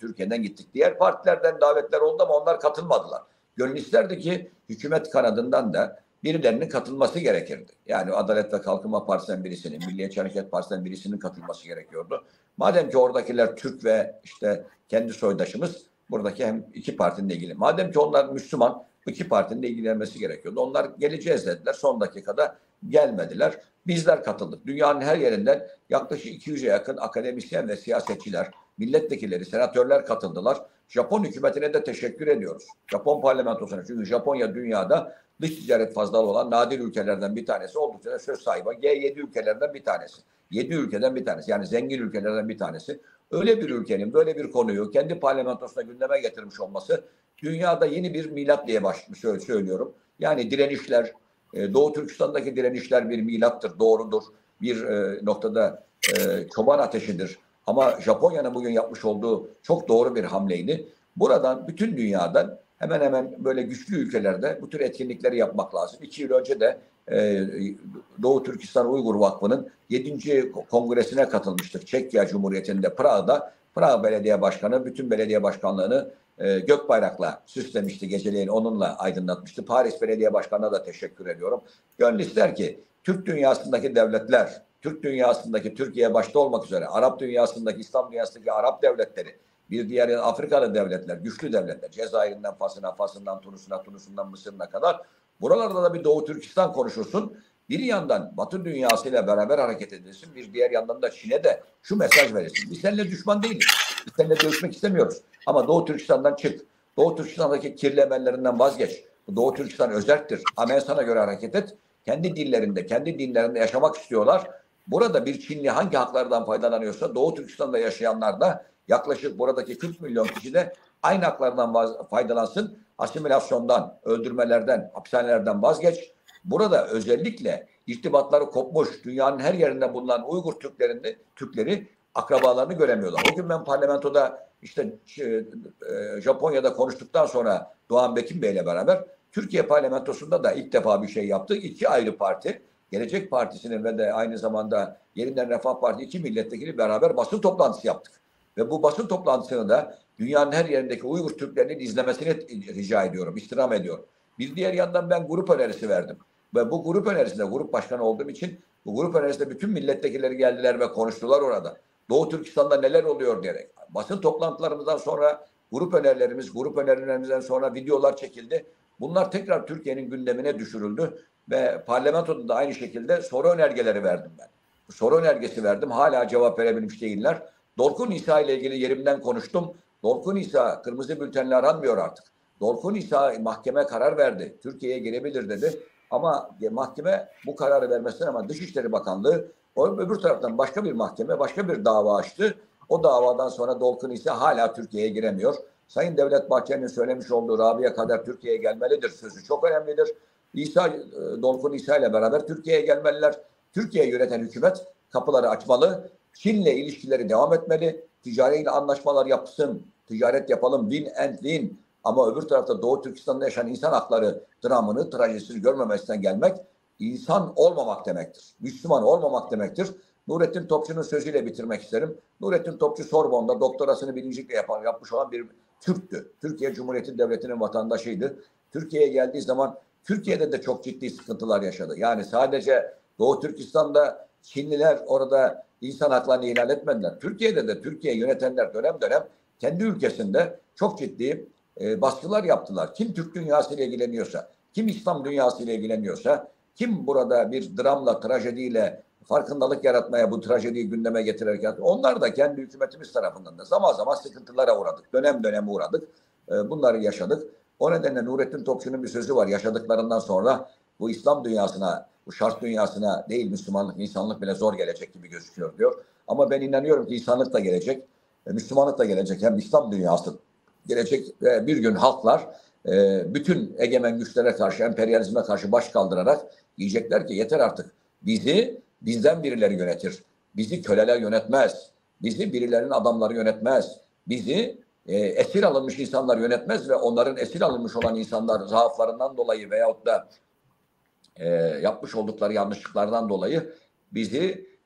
Türkiye'den gittik. Diğer partilerden davetler oldu ama onlar katılmadılar. Gönül isterdi ki hükümet kanadından da birilerinin katılması gerekirdi. Yani Adalet ve Kalkınma Partisi'nden birisinin, Milliyetçi Hareket Partisi'nden birisinin katılması gerekiyordu. Madem ki oradakiler Türk ve işte kendi soydaşımız, buradaki hem iki partinin de ilgili. Madem ki onlar Müslüman, iki partinin de ilgilenmesi gerekiyordu. Onlar geleceğiz dediler. Son dakikada gelmediler. Bizler katıldık. Dünyanın her yerinden yaklaşık 200'e yakın akademisyen ve siyasetçiler, milletvekilleri, senatörler katıldılar. Japon hükümetine de teşekkür ediyoruz. Japon parlamentosuna. Çünkü Japonya dünyada dış ticaret fazlalığı olan nadir ülkelerden bir tanesi. Oldukça da söz sahibi. G7 ülkelerden bir tanesi. 7 ülkeden bir tanesi. Yani zengin ülkelerden bir tanesi. Öyle bir ülkenin böyle bir konuyu kendi parlamentosuna gündeme getirmiş olması dünyada yeni bir milat diye söylüyorum. Yani direnişler, Doğu Türkistan'daki direnişler bir milattır, doğrudur. Bir noktada çoban ateşidir. Ama Japonya'nın bugün yapmış olduğu çok doğru bir hamleydi. Buradan bütün dünyadan hemen hemen böyle güçlü ülkelerde bu tür etkinlikleri yapmak lazım. 2 yıl önce de Doğu Türkistan Uygur Vakfı'nın 7. kongresine katılmıştık. Çekya Cumhuriyeti'nde Prag'da. Prag Belediye Başkanı bütün belediye başkanlığını gök bayrakla süslemişti geceleyin, onunla aydınlatmıştı. Paris Belediye Başkanı'na da teşekkür ediyorum. Gönül ister ki Türk dünyasındaki devletler, Türk dünyasındaki Türkiye başta olmak üzere, Arap dünyasındaki, İslam dünyasındaki Arap devletleri, bir diğer Afrikalı devletler, güçlü devletler, Cezayir'inden Fas'ına, Fas'ından Tunus'una, Tunus'undan Mısır'ına kadar, buralarda da bir Doğu Türkistan konuşulsun. Bir yandan Batı dünyasıyla beraber hareket edilsin, bir diğer yandan da Çin'e de şu mesaj verilsin: biz seninle düşman değiliz, biz seninle görüşmek istemiyoruz ama Doğu Türkistan'dan çık, Doğu Türkistan'daki kirli emellerinden vazgeç, Doğu Türkistan özerktir, anayasana göre hareket et, kendi dillerinde, kendi dinlerinde yaşamak istiyorlar. Burada bir Çinli hangi haklardan faydalanıyorsa Doğu Türkistan'da yaşayanlar da, yaklaşık buradaki 40 milyon kişi de aynı haklardan faydalansın. Asimilasyondan, öldürmelerden, hapishanelerden vazgeç. Burada özellikle irtibatları kopmuş, dünyanın her yerinde bulunan Uygur Türkleri akrabalarını göremiyorlar. O gün ben parlamentoda işte Japonya'da konuştuktan sonra Doğan Bekim Bey'le beraber Türkiye parlamentosunda da ilk defa bir şey yaptık. İki ayrı parti, Gelecek Partisi'nin ve de aynı zamanda Yeniden Refah Partisi iki milletvekili beraber basın toplantısı yaptık. Ve bu basın toplantısını da dünyanın her yerindeki Uygur Türklerinin izlemesini rica ediyorum, istirham ediyorum. Bir diğer yandan ben grup önerisi verdim. Ve bu grup önerisinde, grup başkanı olduğum için, bu grup önerisinde bütün milletvekilleri geldiler ve konuştular orada. Doğu Türkistan'da neler oluyor diyerek. Basın toplantılarımızdan sonra grup önerilerimizden sonra videolar çekildi. Bunlar tekrar Türkiye'nin gündemine düşürüldü ve parlamentoda da aynı şekilde soru önergeleri verdim ben. Soru önergesi verdim. Hala cevap verebilmiş değiller. Dorkun İsa ile ilgili yerimden konuştum. Dorkun İsa kırmızı bültenle aranmıyor artık. Dorkun İsa mahkeme karar verdi. Türkiye'ye girebilir dedi. Ama mahkeme bu kararı vermesine ama Dışişleri Bakanlığı öbür taraftan başka bir mahkeme, başka bir dava açtı. O davadan sonra Dorkun İsa hala Türkiye'ye giremiyor. Sayın Devlet Bahçeli'nin söylemiş olduğu Rabia Kader Türkiye'ye gelmelidir sözü çok önemlidir. Dorkun İsa ile beraber Türkiye'ye gelmeliler. Türkiye'yi yöneten hükümet kapıları açmalı. Çin'le ilişkileri devam etmeli. Ticariyle anlaşmalar yapsın. Ticaret yapalım. Win and win. Ama öbür tarafta Doğu Türkistan'da yaşayan insan hakları dramını, trajedisini görmemesinden gelmek insan olmamak demektir. Müslüman olmamak demektir. Nurettin Topçu'nun sözüyle bitirmek isterim. Nurettin Topçu Sorbon'da doktorasını birincilikle yapmış olan bir Türktü. Türkiye Cumhuriyeti Devleti'nin vatandaşıydı. Türkiye'ye geldiği zaman Türkiye'de de çok ciddi sıkıntılar yaşadı. Yani sadece Doğu Türkistan'da Çinliler orada insan haklarını ihlal etmediler. Türkiye'de de Türkiye yönetenler dönem dönem kendi ülkesinde çok ciddi baskılar yaptılar. Kim Türk dünyasıyla ilgileniyorsa, kim İslam dünyasıyla ilgileniyorsa, kim burada bir dramla, trajediyle farkındalık yaratmaya, bu trajediyi gündeme getirerken onlar da kendi hükümetimiz tarafından da zaman zaman sıkıntılara uğradık. Dönem dönem uğradık. Bunları yaşadık. O nedenle Nurettin Topçu'nun bir sözü var. Yaşadıklarından sonra bu İslam dünyasına, bu şark dünyasına değil Müslümanlık, insanlık bile zor gelecek gibi gözüküyor diyor. Ama ben inanıyorum ki insanlık da gelecek, Müslümanlık da gelecek. Hem İslam dünyası gelecek ve bir gün halklar bütün egemen güçlere karşı, emperyalizme karşı baş kaldırarak diyecekler ki yeter artık. Bizden birileri yönetir. Bizi köleler yönetmez. Bizi birilerinin adamları yönetmez. Bizi esir alınmış insanlar yönetmez ve onların esir alınmış olan insanlar zaaflarından dolayı veyahut da yapmış oldukları yanlışlıklardan dolayı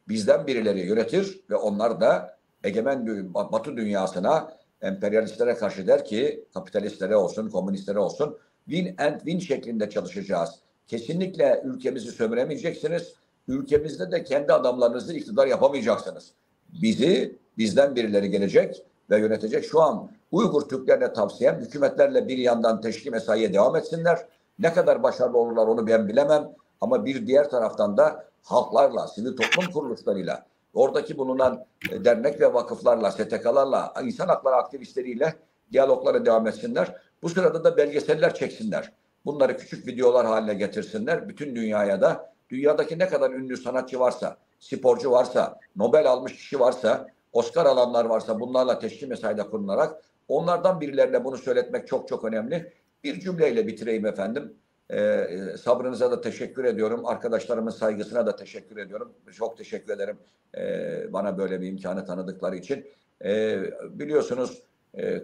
bizden birileri yönetir ve onlar da egemen Batı dünyasına, emperyalistlere karşı der ki kapitalistlere olsun, komünistlere olsun win and win şeklinde çalışacağız. Kesinlikle ülkemizi sömüremeyeceksiniz. Ülkemizde de kendi adamlarınızı iktidar yapamayacaksınız. Bizden birileri gelecek ve yönetecek. Şu an Uygur Türklerine tavsiyem hükümetlerle bir yandan teşkil mesaiye devam etsinler. Ne kadar başarılı olurlar onu ben bilemem. Ama bir diğer taraftan da halklarla, sivil toplum kuruluşlarıyla, oradaki bulunan dernek ve vakıflarla, STK'larla, insan hakları aktivistleriyle diyaloglara devam etsinler. Bu sırada da belgeseller çeksinler. Bunları küçük videolar haline getirsinler. Bütün dünyaya da, dünyadaki ne kadar ünlü sanatçı varsa, sporcu varsa, Nobel almış kişi varsa, Oscar alanlar varsa bunlarla teşkil mesaide kurunarak onlardan birilerine bunu söyletmek çok çok önemli. Bir cümleyle bitireyim efendim. Sabrınıza da teşekkür ediyorum. Arkadaşlarımın saygısına da teşekkür ediyorum. Çok teşekkür ederim bana böyle bir imkanı tanıdıkları için. Biliyorsunuz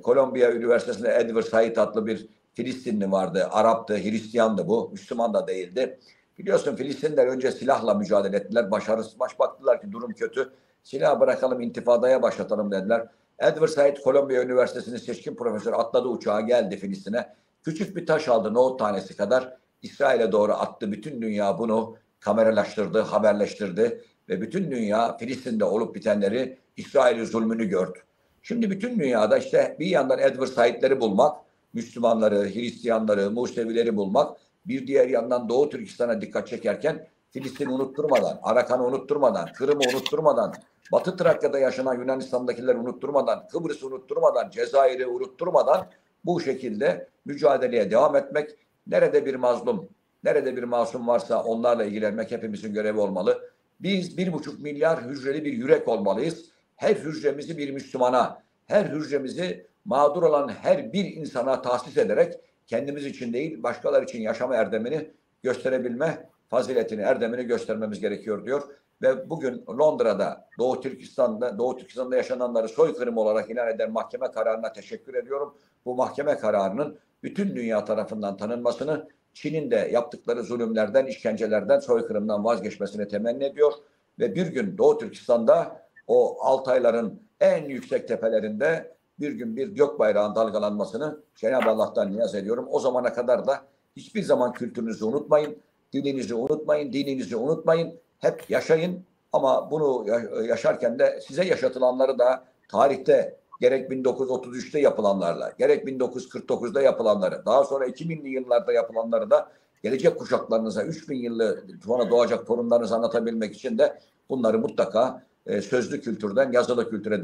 Kolombiya Üniversitesi'nde Edward Said adlı bir Filistinli vardı. Arap'tı, Hristiyandı bu. Müslüman da değildi. Biliyorsun Filistinliler önce silahla mücadele ettiler. Başarısız baktılar ki durum kötü. Silahı bırakalım, intifadaya başlatalım dediler. Edward Said, Kolombiya Üniversitesi'nin seçkin profesörü atladı uçağa, geldi Filistin'e. Küçük bir taş aldı, nohut tanesi kadar, İsrail'e doğru attı. Bütün dünya bunu kameralaştırdı, haberleştirdi ve bütün dünya Filistin'de olup bitenleri, İsrail'in zulmünü gördü. Şimdi bütün dünyada işte bir yandan Edward Said'leri bulmak, Müslümanları, Hristiyanları, Musevileri bulmak, bir diğer yandan Doğu Türkistan'a dikkat çekerken Filistin'i unutturmadan, Arakan'ı unutturmadan, Kırım'ı unutturmadan, Batı Trakya'da yaşanan Yunanistan'dakileri unutturmadan, Kıbrıs'ı unutturmadan, Cezayir'i unutturmadan bu şekilde mücadeleye devam etmek, nerede bir mazlum, nerede bir masum varsa onlarla ilgilenmek hepimizin görevi olmalı. Biz 1,5 milyar hücreli bir yürek olmalıyız. Her hücremizi bir Müslümana, her hücremizi mağdur olan her bir insana tahsis ederek kendimiz için değil, başkaları için yaşama erdemini gösterebilme, faziletini, erdemini göstermemiz gerekiyor diyor. Ve bugün Londra'da, Doğu Türkistan'da yaşananları soykırım olarak ilan eden mahkeme kararına teşekkür ediyorum. Bu mahkeme kararının bütün dünya tarafından tanınmasını, Çin'in de yaptıkları zulümlerden, işkencelerden, soykırımdan vazgeçmesini temenni ediyor. Ve bir gün Doğu Türkistan'da o Altayların en yüksek tepelerinde bir gün bir gök bayrağın dalgalanmasını Cenab-ı Allah'tan niyaz ediyorum. O zamana kadar da hiçbir zaman kültürünüzü unutmayın, dilinizi unutmayın, dininizi unutmayın. Hep yaşayın ama bunu yaşarken de size yaşatılanları da tarihte gerek 1933'te yapılanlarla, gerek 1949'da yapılanları, daha sonra 2000'li yıllarda yapılanları da gelecek kuşaklarınıza, 3000 yıllı sonra doğacak torunlarınıza anlatabilmek için de bunları mutlaka sözlü kültürden yazılı kültüre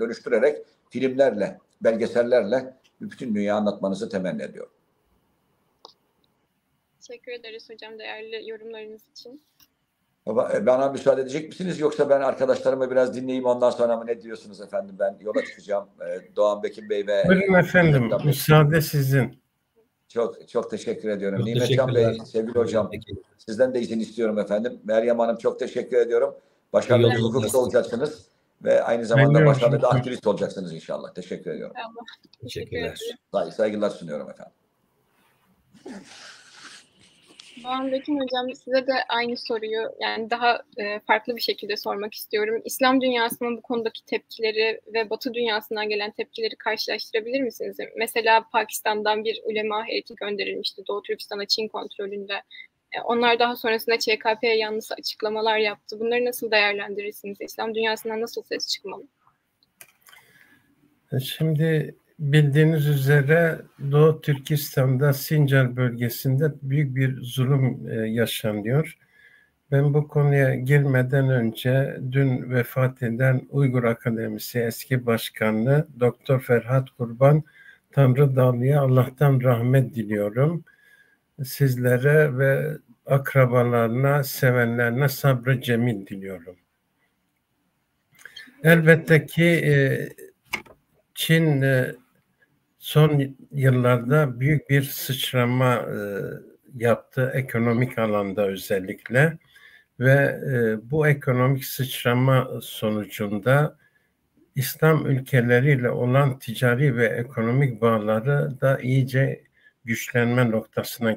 dönüştürerek filmlerle, belgesellerle bütün dünya anlatmanızı temenni ediyorum. Teşekkür ederiz hocam değerli yorumlarınız için. Bana müsaade edecek misiniz yoksa ben arkadaşlarımı biraz dinleyeyim ondan sonra mı, ne diyorsunuz efendim? Ben yola çıkacağım. Doğan Bekir Bey ve... Buyurun efendim, müsaade sizin. Çok teşekkür ediyorum. Çok Nimetcan Bey, sevgili hocam, sizden de izin istiyorum efendim. Meryem Hanım çok teşekkür ediyorum. Başarılı bir hukukçu olacaksınız ve aynı zamanda başarılı bir aktivist olacaksınız inşallah. Teşekkür ediyorum. Teşekkürler. Saygılar sunuyorum efendim. Doğan Bekir hocam, size de aynı soruyu yani daha farklı bir şekilde sormak istiyorum. İslam dünyasının bu konudaki tepkileri ve Batı dünyasından gelen tepkileri karşılaştırabilir misiniz? Mesela Pakistan'dan bir ulema heyeti gönderilmişti Doğu Türkistan'a Çin kontrolünde. Onlar daha sonrasında ÇKP'ye yanlısı açıklamalar yaptı. Bunları nasıl değerlendirirsiniz? İslam dünyasından nasıl ses çıkmalı? Şimdi bildiğiniz üzere Doğu Türkistan'da Sincar bölgesinde büyük bir zulüm yaşanıyor. Ben bu konuya girmeden önce dün vefat eden Uygur Akademisi eski başkanı Doktor Ferhat Kurban Tanrı Dağlı'ya Allah'tan rahmet diliyorum. Sizlere ve akrabalarına, sevenlerine sabrı cemil diliyorum. Elbette ki Çin son yıllarda büyük bir sıçrama yaptı ekonomik alanda özellikle ve bu ekonomik sıçrama sonucunda İslam ülkeleriyle olan ticari ve ekonomik bağları da iyice güçlenme noktasına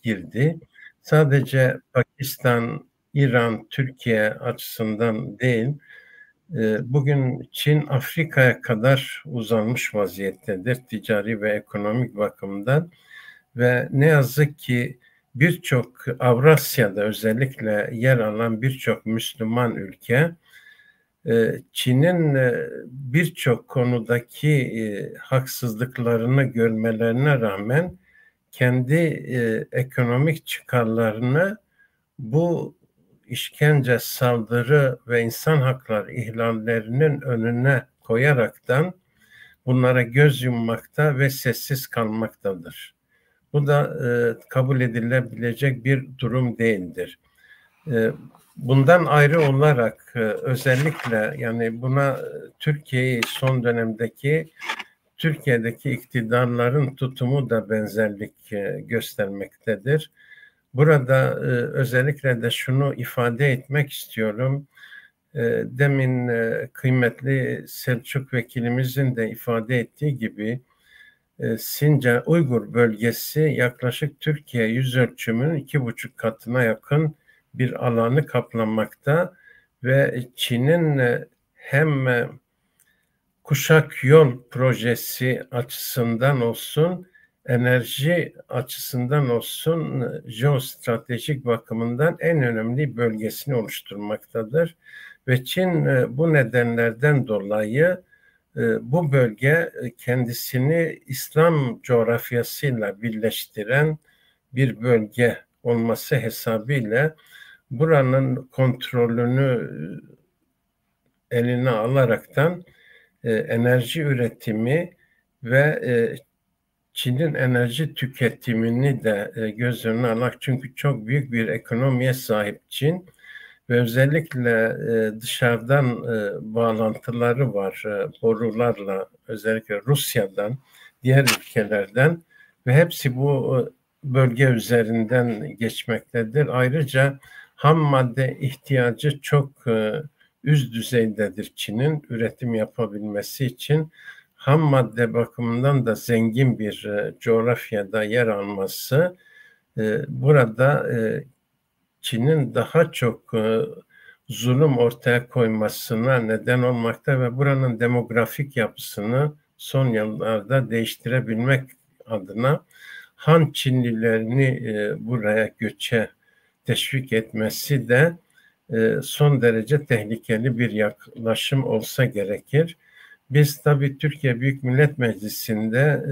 girdi. Sadece Pakistan, İran, Türkiye açısından değil, bugün Çin Afrika'ya kadar uzanmış vaziyettedir ticari ve ekonomik bakımdan ve ne yazık ki birçok Avrasya'da özellikle yer alan birçok Müslüman ülke Çin'in birçok konudaki haksızlıklarını görmelerine rağmen kendi ekonomik çıkarlarını bu işkence, saldırı ve insan hakları ihlallerinin önüne koyaraktan bunlara göz yummakta ve sessiz kalmaktadır. Bu da kabul edilebilecek bir durum değildir. Bundan ayrı olarak özellikle yani buna Türkiye'yi son dönemdeki Türkiye'deki iktidarların tutumu da benzerlik göstermektedir. Burada özellikle de şunu ifade etmek istiyorum. Demin kıymetli Selçuk vekilimizin de ifade ettiği gibi Sincar Uygur bölgesi yaklaşık Türkiye yüz ölçümünün 2,5 katına yakın bir alanı kaplamakta ve Çin'in hem kuşak yol projesi açısından olsun, enerji açısından olsun, jeostratejik bakımından en önemli bölgesini oluşturmaktadır. Ve Çin bu nedenlerden dolayı bu bölge kendisini İslam coğrafyasıyla birleştiren bir bölge olması hesabıyla buranın kontrolünü eline alaraktan enerji üretimi ve Çin'in enerji tüketimini de göz önüne alarak, çünkü çok büyük bir ekonomiye sahip Çin ve özellikle dışarıdan bağlantıları var borularla, özellikle Rusya'dan, diğer ülkelerden ve hepsi bu bölge üzerinden geçmektedir. Ayrıca ham madde ihtiyacı çok üst düzeydedir Çin'in üretim yapabilmesi için. Ham madde bakımından da zengin bir coğrafyada yer alması burada Çin'in daha çok zulüm ortaya koymasına neden olmakta ve buranın demografik yapısını son yıllarda değiştirebilmek adına Han Çinlilerini buraya göçe teşvik etmesi de son derece tehlikeli bir yaklaşım olsa gerekir. Biz tabii Türkiye Büyük Millet Meclisi'nde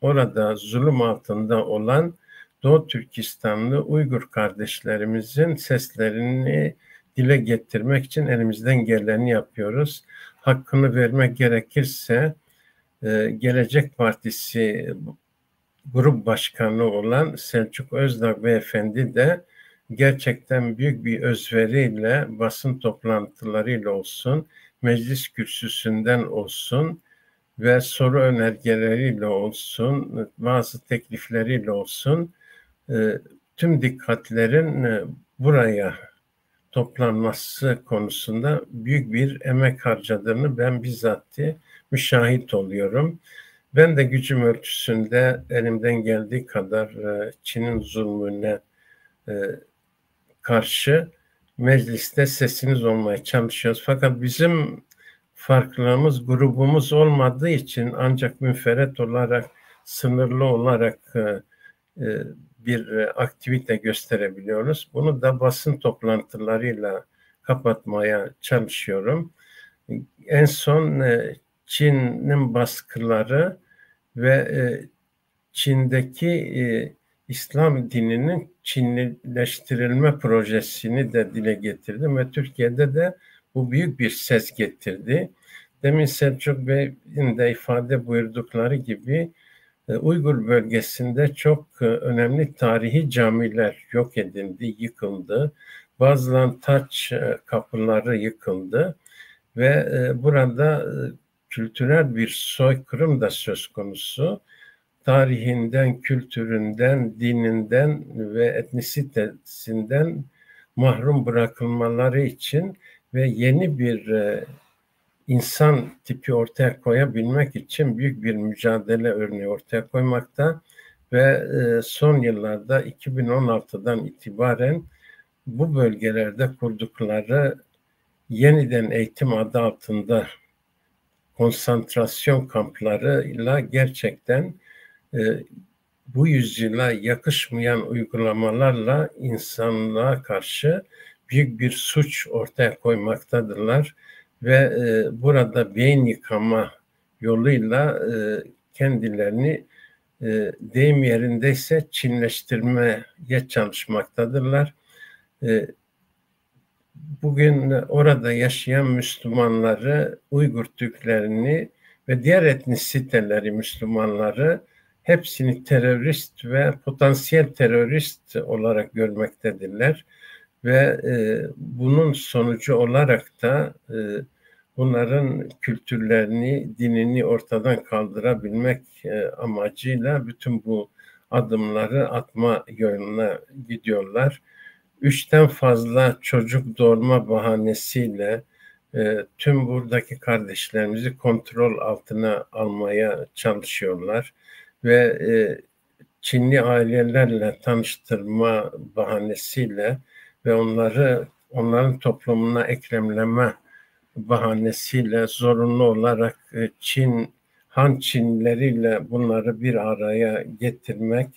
orada zulüm altında olan Doğu Türkistanlı Uygur kardeşlerimizin seslerini dile getirmek için elimizden geleni yapıyoruz. Hakkını vermek gerekirse Gelecek Partisi Grup Başkanı olan Selçuk Özdağ Beyefendi de gerçekten büyük bir özveriyle basın toplantılarıyla olsun, meclis kürsüsünden olsun ve soru önergeleriyle olsun, bazı teklifleriyle olsun tüm dikkatlerin buraya toplanması konusunda büyük bir emek harcadığını ben bizzat müşahit oluyorum. Ben de gücüm ölçüsünde elimden geldiği kadar Çin'in zulmüne karşı mecliste sesiniz olmaya çalışıyoruz. Fakat bizim farklılığımız, grubumuz olmadığı için ancak münferit olarak, sınırlı olarak bir aktivite gösterebiliyoruz. Bunu da basın toplantılarıyla kapatmaya çalışıyorum. En son Çin'in baskıları ve Çin'deki İslam dininin Çinlileştirilme projesini de dile getirdim ve Türkiye'de de bu büyük bir ses getirdi. Demin Selçuk Bey'in de ifade buyurdukları gibi Uygur bölgesinde çok önemli tarihi camiler yok edildi, yıkıldı. Bazıları taç kapıları yıkıldı ve burada kültürel bir soykırım da söz konusu. Tarihinden, kültüründen, dininden ve etnisitesinden mahrum bırakılmaları için ve yeni bir insan tipi ortaya koyabilmek için büyük bir mücadele örneği ortaya koymakta ve son yıllarda 2016'dan itibaren bu bölgelerde kurdukları yeniden eğitim adı altında konsantrasyon kamplarıyla gerçekten bu yüzyıla yakışmayan uygulamalarla insanlığa karşı büyük bir suç ortaya koymaktadırlar ve burada beyin yıkama yoluyla kendilerini deyim yerindeyse Çinleştirmeye çalışmaktadırlar. Bugün orada yaşayan Müslümanları, Uygur Türklerini ve diğer etnisiteleri Müslümanları hepsini terörist ve potansiyel terörist olarak görmektedirler. Ve bunun sonucu olarak da bunların kültürlerini, dinini ortadan kaldırabilmek amacıyla bütün bu adımları atma yoluna gidiyorlar. 3'ten fazla çocuk doğurma bahanesiyle tüm buradaki kardeşlerimizi kontrol altına almaya çalışıyorlar ve Çinli ailelerle tanıştırma bahanesiyle ve onların toplumuna eklemleme bahanesiyle zorunlu olarak Han Çinleriyle bunları bir araya getirmek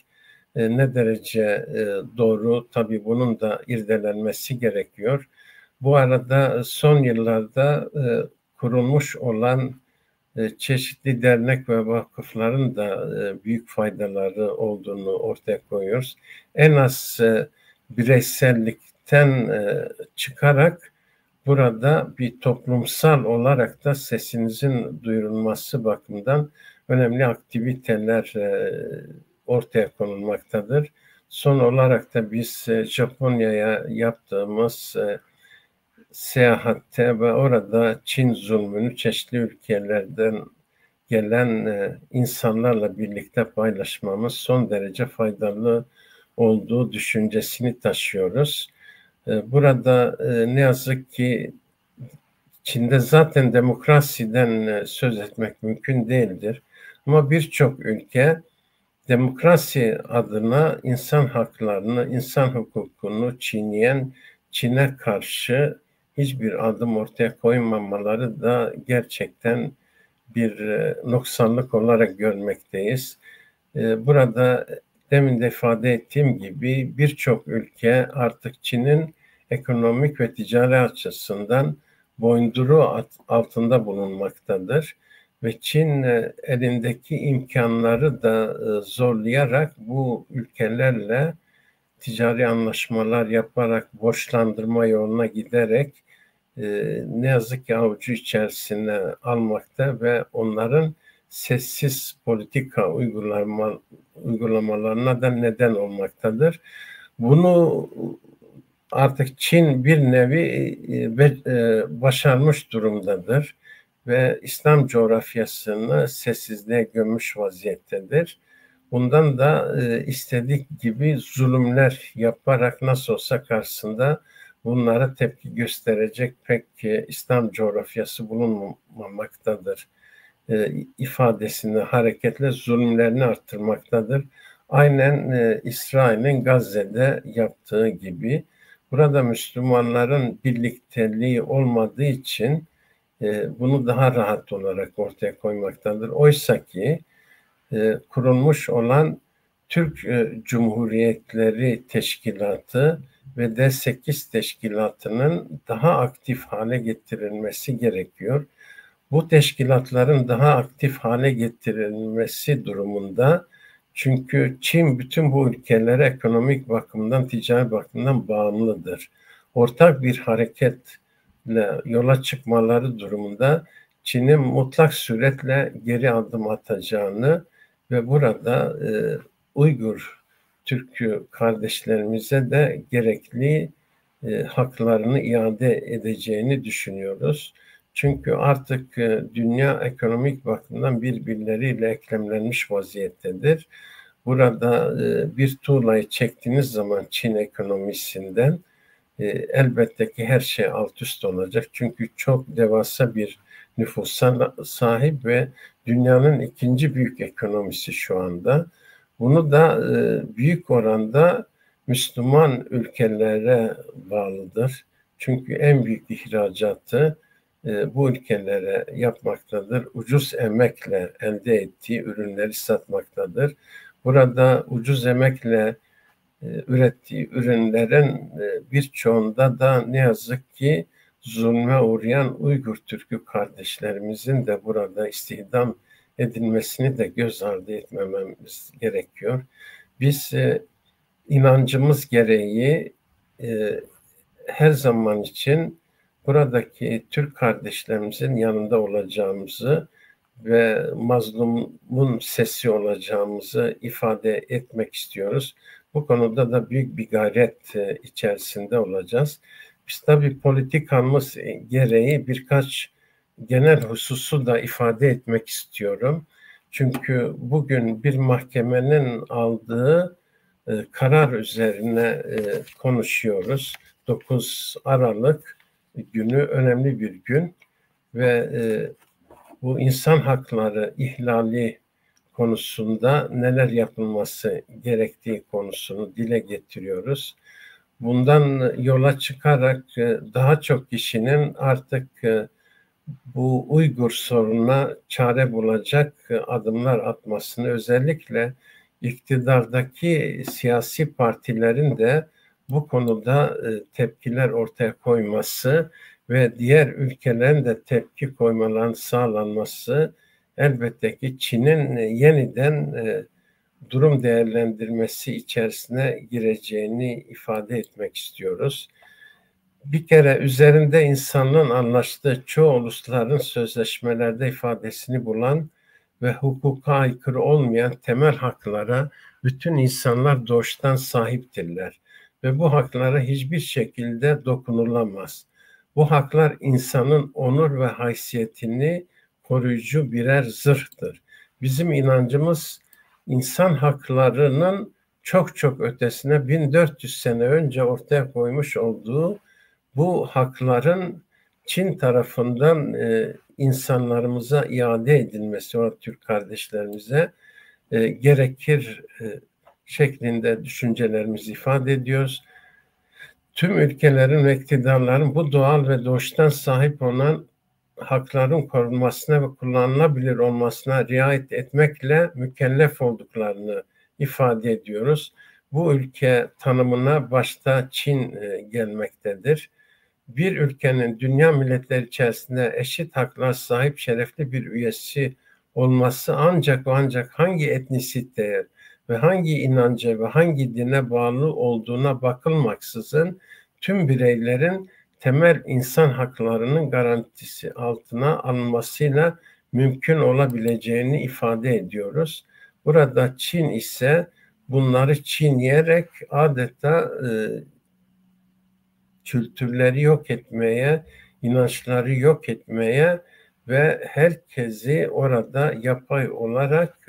ne derece doğru? Tabii bunun da irdelenmesi gerekiyor. Bu arada son yıllarda kurulmuş olan çeşitli dernek ve vakıfların da büyük faydaları olduğunu ortaya koyuyoruz. En az bireysellikten çıkarak burada bir toplumsal olarak da sesinizin duyurulması bakımından önemli aktiviteler ortaya konulmaktadır. Son olarak da biz Japonya'ya yaptığımız seyahatte ve orada Çin zulmünü çeşitli ülkelerden gelen insanlarla birlikte paylaşmamız son derece faydalı olduğu düşüncesini taşıyoruz. Burada ne yazık ki Çin'de zaten demokrasiden söz etmek mümkün değildir. Ama birçok ülke demokrasi adına insan haklarını, insan hukukunu çiğneyen Çin'e karşı hiçbir adım ortaya koymamaları da gerçekten bir noksanlık olarak görmekteyiz. Burada demin de ifade ettiğim gibi birçok ülke artık Çin'in ekonomik ve ticari açısından boyunduruğu altında bulunmaktadır. Ve Çin elindeki imkanları da zorlayarak bu ülkelerle ticari anlaşmalar yaparak borçlandırma yoluna giderek ne yazık ki avucu içerisine almakta ve onların sessiz politika uygulamalarına da neden olmaktadır. Bunu artık Çin bir nevi başarmış durumdadır ve İslam coğrafyasını sessizliğe gömmüş vaziyettedir. Bundan da istedik gibi zulümler yaparak nasıl olsa karşısında bunlara tepki gösterecek pek İslam coğrafyası bulunmamaktadır. İfadesini hareketle zulümlerini arttırmaktadır. Aynen İsrail'in Gazze'de yaptığı gibi. Burada Müslümanların birlikteliği olmadığı için bunu daha rahat olarak ortaya koymaktadır. Oysa ki kurulmuş olan Türk Cumhuriyetleri Teşkilatı ve D8 Teşkilatı'nın daha aktif hale getirilmesi gerekiyor. Bu teşkilatların daha aktif hale getirilmesi durumunda, çünkü Çin bütün bu ülkelere ekonomik bakımdan, ticari bakımdan bağımlıdır. Ortak bir hareketle yola çıkmaları durumunda Çin'in mutlak suretle geri adım atacağını ve burada Uygur Türk kardeşlerimize de gerekli haklarını iade edeceğini düşünüyoruz. Çünkü artık dünya ekonomik bakımdan birbirleriyle eklemlenmiş vaziyettedir. Burada bir tuğlayı çektiğiniz zaman Çin ekonomisinden elbette ki her şey alt üst olacak. Çünkü çok devasa bir nüfusa sahip ve dünyanın ikinci büyük ekonomisi şu anda. Bunu da büyük oranda Müslüman ülkelere bağlıdır. Çünkü en büyük ihracatı bu ülkelere yapmaktadır. Ucuz emekle elde ettiği ürünleri satmaktadır. Burada ucuz emekle ürettiği ürünlerin birçoğunda da ne yazık ki zulme uğrayan Uygur Türk'ü kardeşlerimizin de burada istihdam edilmesini de göz ardı etmememiz gerekiyor. Biz inancımız gereği her zaman için buradaki Türk kardeşlerimizin yanında olacağımızı ve mazlumun sesi olacağımızı ifade etmek istiyoruz. Bu konuda da büyük bir gayret içerisinde olacağız. Biz tabii politikamız gereği birkaç genel hususu da ifade etmek istiyorum. Çünkü bugün bir mahkemenin aldığı karar üzerine konuşuyoruz. 9 Aralık günü önemli bir gün ve bu insan hakları ihlali konusunda neler yapılması gerektiği konusunu dile getiriyoruz. Bundan yola çıkarak daha çok kişinin artık bu Uygur sorununa çare bulacak adımlar atmasını, özellikle iktidardaki siyasi partilerin de bu konuda tepkiler ortaya koyması ve diğer ülkelerin de tepki koymalarının sağlanması elbette ki Çin'in yeniden durum değerlendirmesi içerisine gireceğini ifade etmek istiyoruz. Bir kere üzerinde insanlığın anlaştığı çoğu ulusların sözleşmelerde ifadesini bulan ve hukuka aykırı olmayan temel haklara bütün insanlar doğuştan sahiptirler ve bu haklara hiçbir şekilde dokunulamaz. Bu haklar insanın onur ve haysiyetini koruyucu birer zırhtır. Bizim inancımız insan haklarının çok çok ötesine 1400 sene önce ortaya koymuş olduğu bu hakların Çin tarafından insanlarımıza iade edilmesi, o Türk kardeşlerimize gerekir şeklinde düşüncelerimizi ifade ediyoruz. Tüm ülkelerin ve iktidarların bu doğal ve doğuştan sahip olan hakların korunmasına ve kullanılabilir olmasına riayet etmekle mükellef olduklarını ifade ediyoruz. Bu ülke tanımına başta Çin gelmektedir. Bir ülkenin dünya milletleri içerisinde eşit haklar sahip şerefli bir üyesi olması ancak hangi etnisiteye ve hangi inanca ve hangi dine bağlı olduğuna bakılmaksızın tüm bireylerin temel insan haklarının garantisi altına alınmasıyla mümkün olabileceğini ifade ediyoruz. Burada Çin ise bunları çiğneyerek adeta kültürleri yok etmeye, inançları yok etmeye ve herkesi orada yapay olarak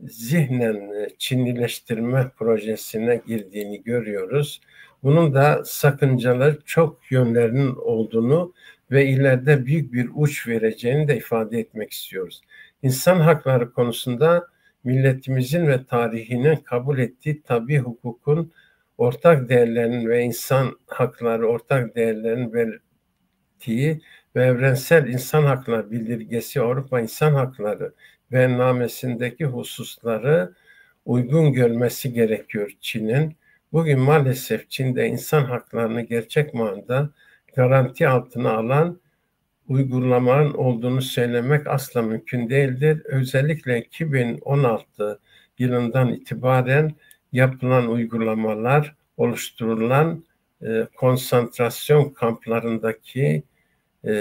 zihnen Çinlileştirme projesine girdiğini görüyoruz. Bunun da sakıncalı çok yönlerinin olduğunu ve ileride büyük bir uç vereceğini de ifade etmek istiyoruz. İnsan hakları konusunda milletimizin ve tarihinin kabul ettiği tabii hukukun ortak değerlerinin ve insan hakları ortak değerlerinin belirttiği ve evrensel insan hakları bildirgesi Avrupa İnsan Hakları beyannamesindeki hususları uygun görmesi gerekiyor Çin'in. Bugün maalesef Çin'de insan haklarını gerçek manada garanti altına alan uygulamaların olduğunu söylemek asla mümkün değildir. Özellikle 2016 yılından itibaren yapılan uygulamalar, oluşturulan konsantrasyon kamplarındaki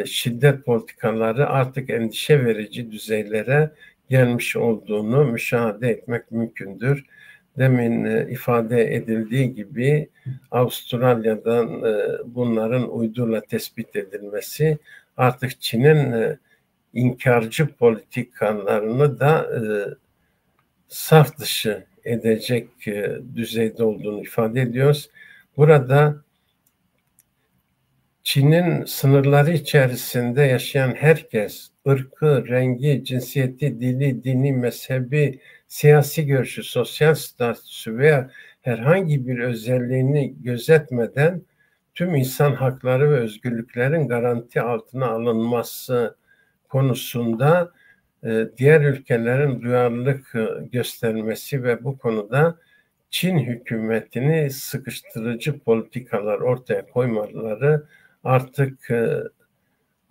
şiddet politikaları artık endişe verici düzeylere gelmiş olduğunu müşahede etmek mümkündür. Demin ifade edildiği gibi Avustralya'dan bunların uydurla tespit edilmesi artık Çin'in inkarcı politikalarını da saf dışı edecek düzeyde olduğunu ifade ediyoruz. Burada Çin'in sınırları içerisinde yaşayan herkes, ırkı, rengi, cinsiyeti, dili, dini, mezhebi, siyasi görüşü, sosyal statüsü veya herhangi bir özelliğini gözetmeden tüm insan hakları ve özgürlüklerin garanti altına alınması konusunda diğer ülkelerin duyarlılık göstermesi ve bu konuda Çin hükümetini sıkıştırıcı politikalar ortaya koymaları artık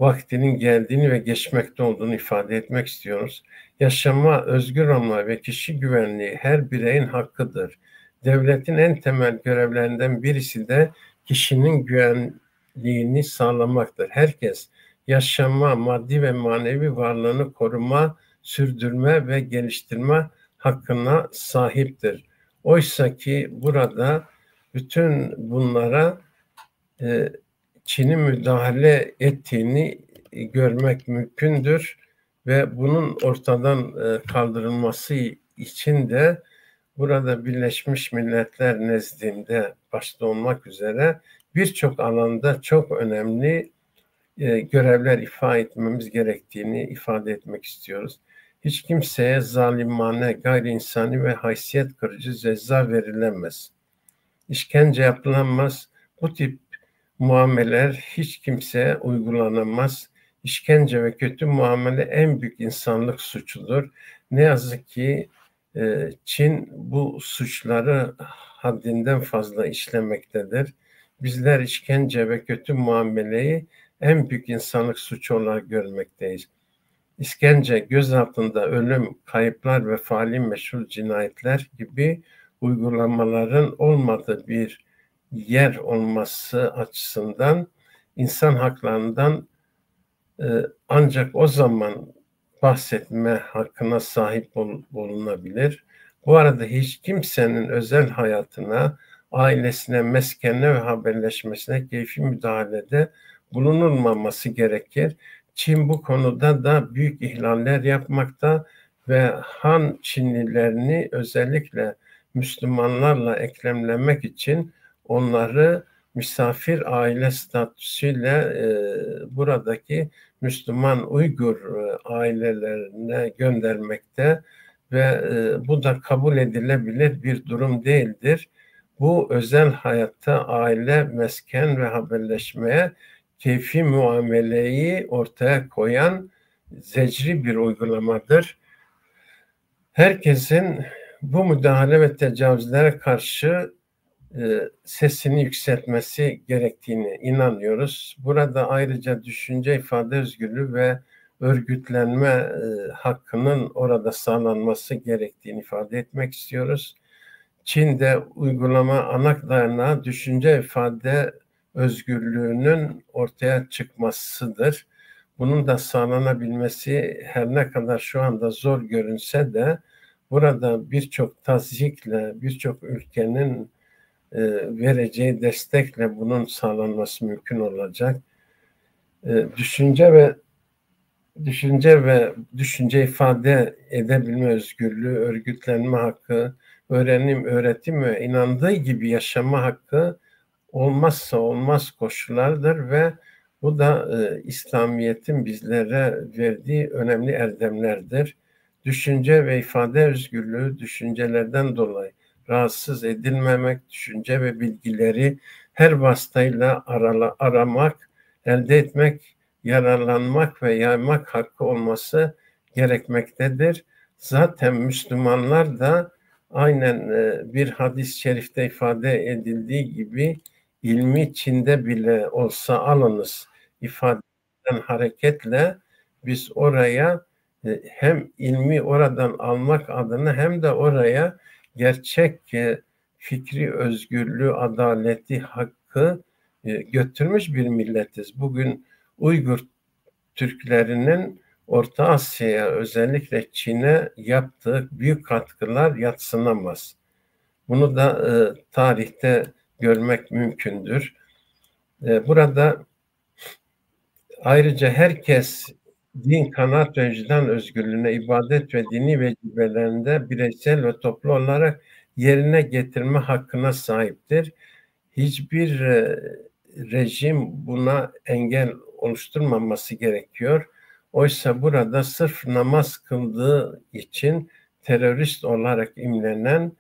vaktinin geldiğini ve geçmekte olduğunu ifade etmek istiyoruz. Yaşama, özgür olma ve kişi güvenliği her bireyin hakkıdır. Devletin en temel görevlerinden birisi de kişinin güvenliğini sağlamaktır. Herkes yaşama, maddi ve manevi varlığını koruma, sürdürme ve geliştirme hakkına sahiptir. Oysa ki burada bütün bunlara Çin'in müdahale ettiğini görmek mümkündür ve bunun ortadan kaldırılması için de burada Birleşmiş Milletler nezdinde başta olmak üzere birçok alanda çok önemli görevler ifa etmemiz gerektiğini ifade etmek istiyoruz. Hiç kimseye zalimane, gayri insani ve haysiyet kırıcı ceza verilemez. İşkence yapılamaz. Bu tip muameleler hiç kimseye uygulanamaz. işkence ve kötü muamele en büyük insanlık suçudur. Ne yazık ki Çin bu suçları haddinden fazla işlemektedir. Bizler işkence ve kötü muameleyi en büyük insanlık suçu olarak görmekteyiz. İşkence, gözaltında ölüm, kayıplar ve faali meşhur cinayetler gibi uygulamaların olmadığı bir yer olması açısından insan haklarından ancak o zaman bahsetme hakkına sahip olunabilir. Bu arada hiç kimsenin özel hayatına, ailesine, meskenine ve haberleşmesine keyfi müdahalede bulunulmaması gerekir. Çin bu konuda da büyük ihlaller yapmakta ve Han Çinlilerini özellikle Müslümanlarla eklemlemek için onları misafir aile statüsüyle buradaki Müslüman Uygur ailelerine göndermekte ve bu da kabul edilebilir bir durum değildir. Bu özel hayatta aile, mesken ve haberleşmeye keyfi muameleyi ortaya koyan zecri bir uygulamadır. Herkesin bu müdahale ve tecavüzlere karşı sesini yükseltmesi gerektiğine inanıyoruz. Burada ayrıca düşünce ifade özgürlüğü ve örgütlenme hakkının orada sağlanması gerektiğini ifade etmek istiyoruz. Çin'de uygulama ana dayanağı düşünce ifade özgürlüğünün ortaya çıkmasıdır. Bunun da sağlanabilmesi her ne kadar şu anda zor görünse de burada birçok tazyikle, birçok ülkenin vereceği destekle bunun sağlanması mümkün olacak. Düşünce ifade edebilme özgürlüğü, örgütlenme hakkı, öğrenim, öğretim ve inandığı gibi yaşama hakkı olmazsa olmaz koşullardır ve bu da İslamiyet'in bizlere verdiği önemli erdemlerdir. Düşünce ve ifade özgürlüğü, düşüncelerden dolayı rahatsız edilmemek, düşünce ve bilgileri her vasıtayla aramak, elde etmek, yararlanmak ve yaymak hakkı olması gerekmektedir. Zaten Müslümanlar da aynen bir hadis-i şerifte ifade edildiği gibi ilmi Çin'de bile olsa alınız ifadeden hareketle biz oraya hem ilmi oradan almak adına hem de oraya gerçek fikri özgürlüğü, adaleti, hakkı götürmüş bir milletiz. Bugün Uygur Türklerinin Orta Asya'ya, özellikle Çin'e yaptığı büyük katkılar yadsınamaz. Bunu da tarihte görmek mümkündür. Burada ayrıca herkes din, kanaat ve vicdan özgürlüğüne, ibadet ve dini vecibelerinde bireysel ve toplu olarak yerine getirme hakkına sahiptir. Hiçbir rejim buna engel oluşturmaması gerekiyor. Oysa burada sırf namaz kıldığı için terörist olarak imlenen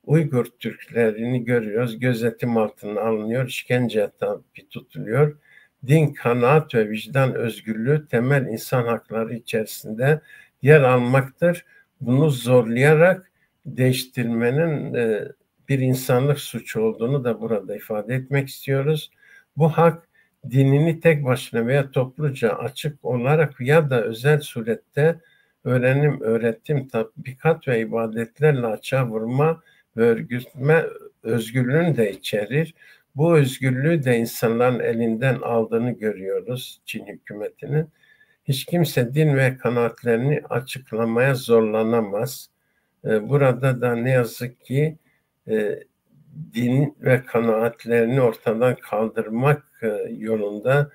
Uygur Türklerini görüyoruz. Gözetim altına alınıyor, işkence tabi tutuluyor. Din, kanaat ve vicdan özgürlüğü temel insan hakları içerisinde yer almaktır. Bunu zorlayarak değiştirmenin bir insanlık suçu olduğunu da burada ifade etmek istiyoruz. Bu hak dinini tek başına veya topluca açık olarak ya da özel surette öğrenim, öğretim, tatbikat ve ibadetlerle açığa vurma ve örgütme özgürlüğünü de içerir. Bu özgürlüğü de insanların elinden aldığını görüyoruz Çin hükümetinin. Hiç kimse din ve kanaatlerini açıklamaya zorlanamaz. Burada da ne yazık ki din ve kanaatlerini ortadan kaldırmak yolunda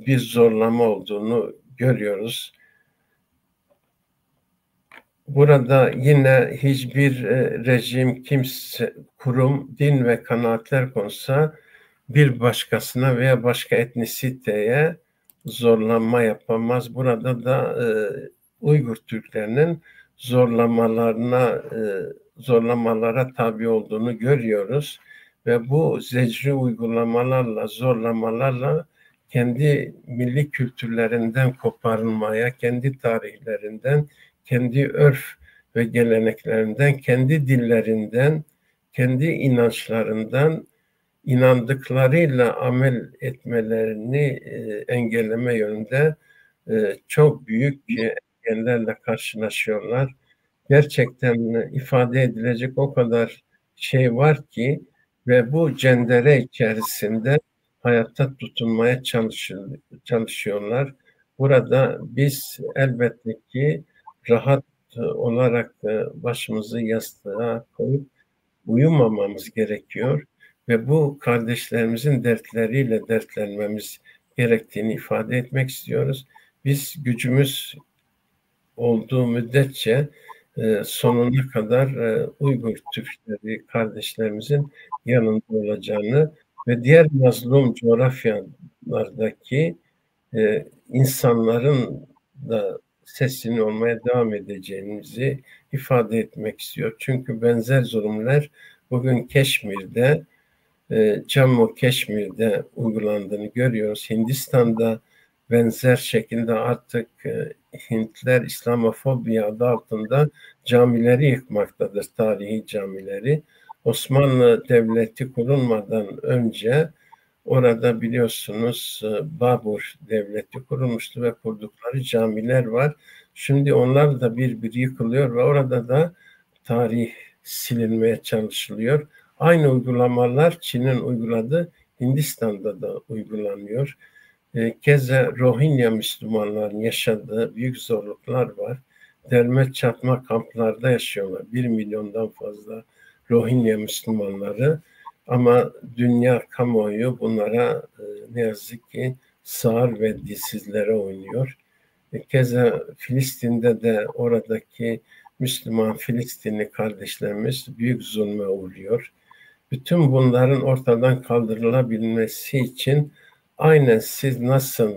bir zorlama olduğunu görüyoruz. Burada yine hiçbir rejim, kimse, kurum, din ve kanaatler konusunda bir başkasına veya başka etnisiteye zorlama yapamaz. Burada da Uygur Türklerinin zorlamalara tabi olduğunu görüyoruz ve bu zecri uygulamalarla, zorlamalarla kendi milli kültürlerinden koparılmaya, kendi tarihlerinden, kendi örf ve geleneklerinden, kendi dillerinden, kendi inançlarından, inandıklarıyla amel etmelerini engelleme yönünde çok büyük engellerle karşılaşıyorlar. Gerçekten ifade edilecek o kadar şey var ki ve bu cendere içerisinde hayatta tutunmaya çalışıyorlar. Burada biz elbette ki rahat olarak başımızı yastığa koyup uyumamamız gerekiyor ve bu kardeşlerimizin dertleriyle dertlenmemiz gerektiğini ifade etmek istiyoruz. Biz gücümüz olduğu müddetçe sonuna kadar Uygur Türkleri kardeşlerimizin yanında olacağını ve diğer mazlum coğrafyalardaki insanların da sesini olmaya devam edeceğimizi ifade etmek istiyor. Çünkü benzer zulümler bugün Keşmir'de, Cammu Keşmir'de uygulandığını görüyoruz. Hindistan'da benzer şekilde artık Hintler İslamofobi adı altında camileri yıkmaktadır, tarihi camileri. Osmanlı Devleti kurulmadan önce orada biliyorsunuz Babur Devleti kurulmuştu ve kurdukları camiler var. Şimdi onlar da bir yıkılıyor ve orada da tarih silinmeye çalışılıyor. Aynı uygulamalar Çin'in uyguladığı Hindistan'da da uygulanıyor. Keza Rohingya Müslümanların yaşadığı büyük zorluklar var. Derme çatma kamplarda yaşıyorlar. 1 milyondan fazla Rohingya Müslümanları. Ama dünya kamuoyu bunlara ne yazık ki sağır ve dilsizlere oynuyor. Keza Filistin'de de oradaki Müslüman Filistinli kardeşlerimiz büyük zulme uğruyor. Bütün bunların ortadan kaldırılabilmesi için aynen siz nasıl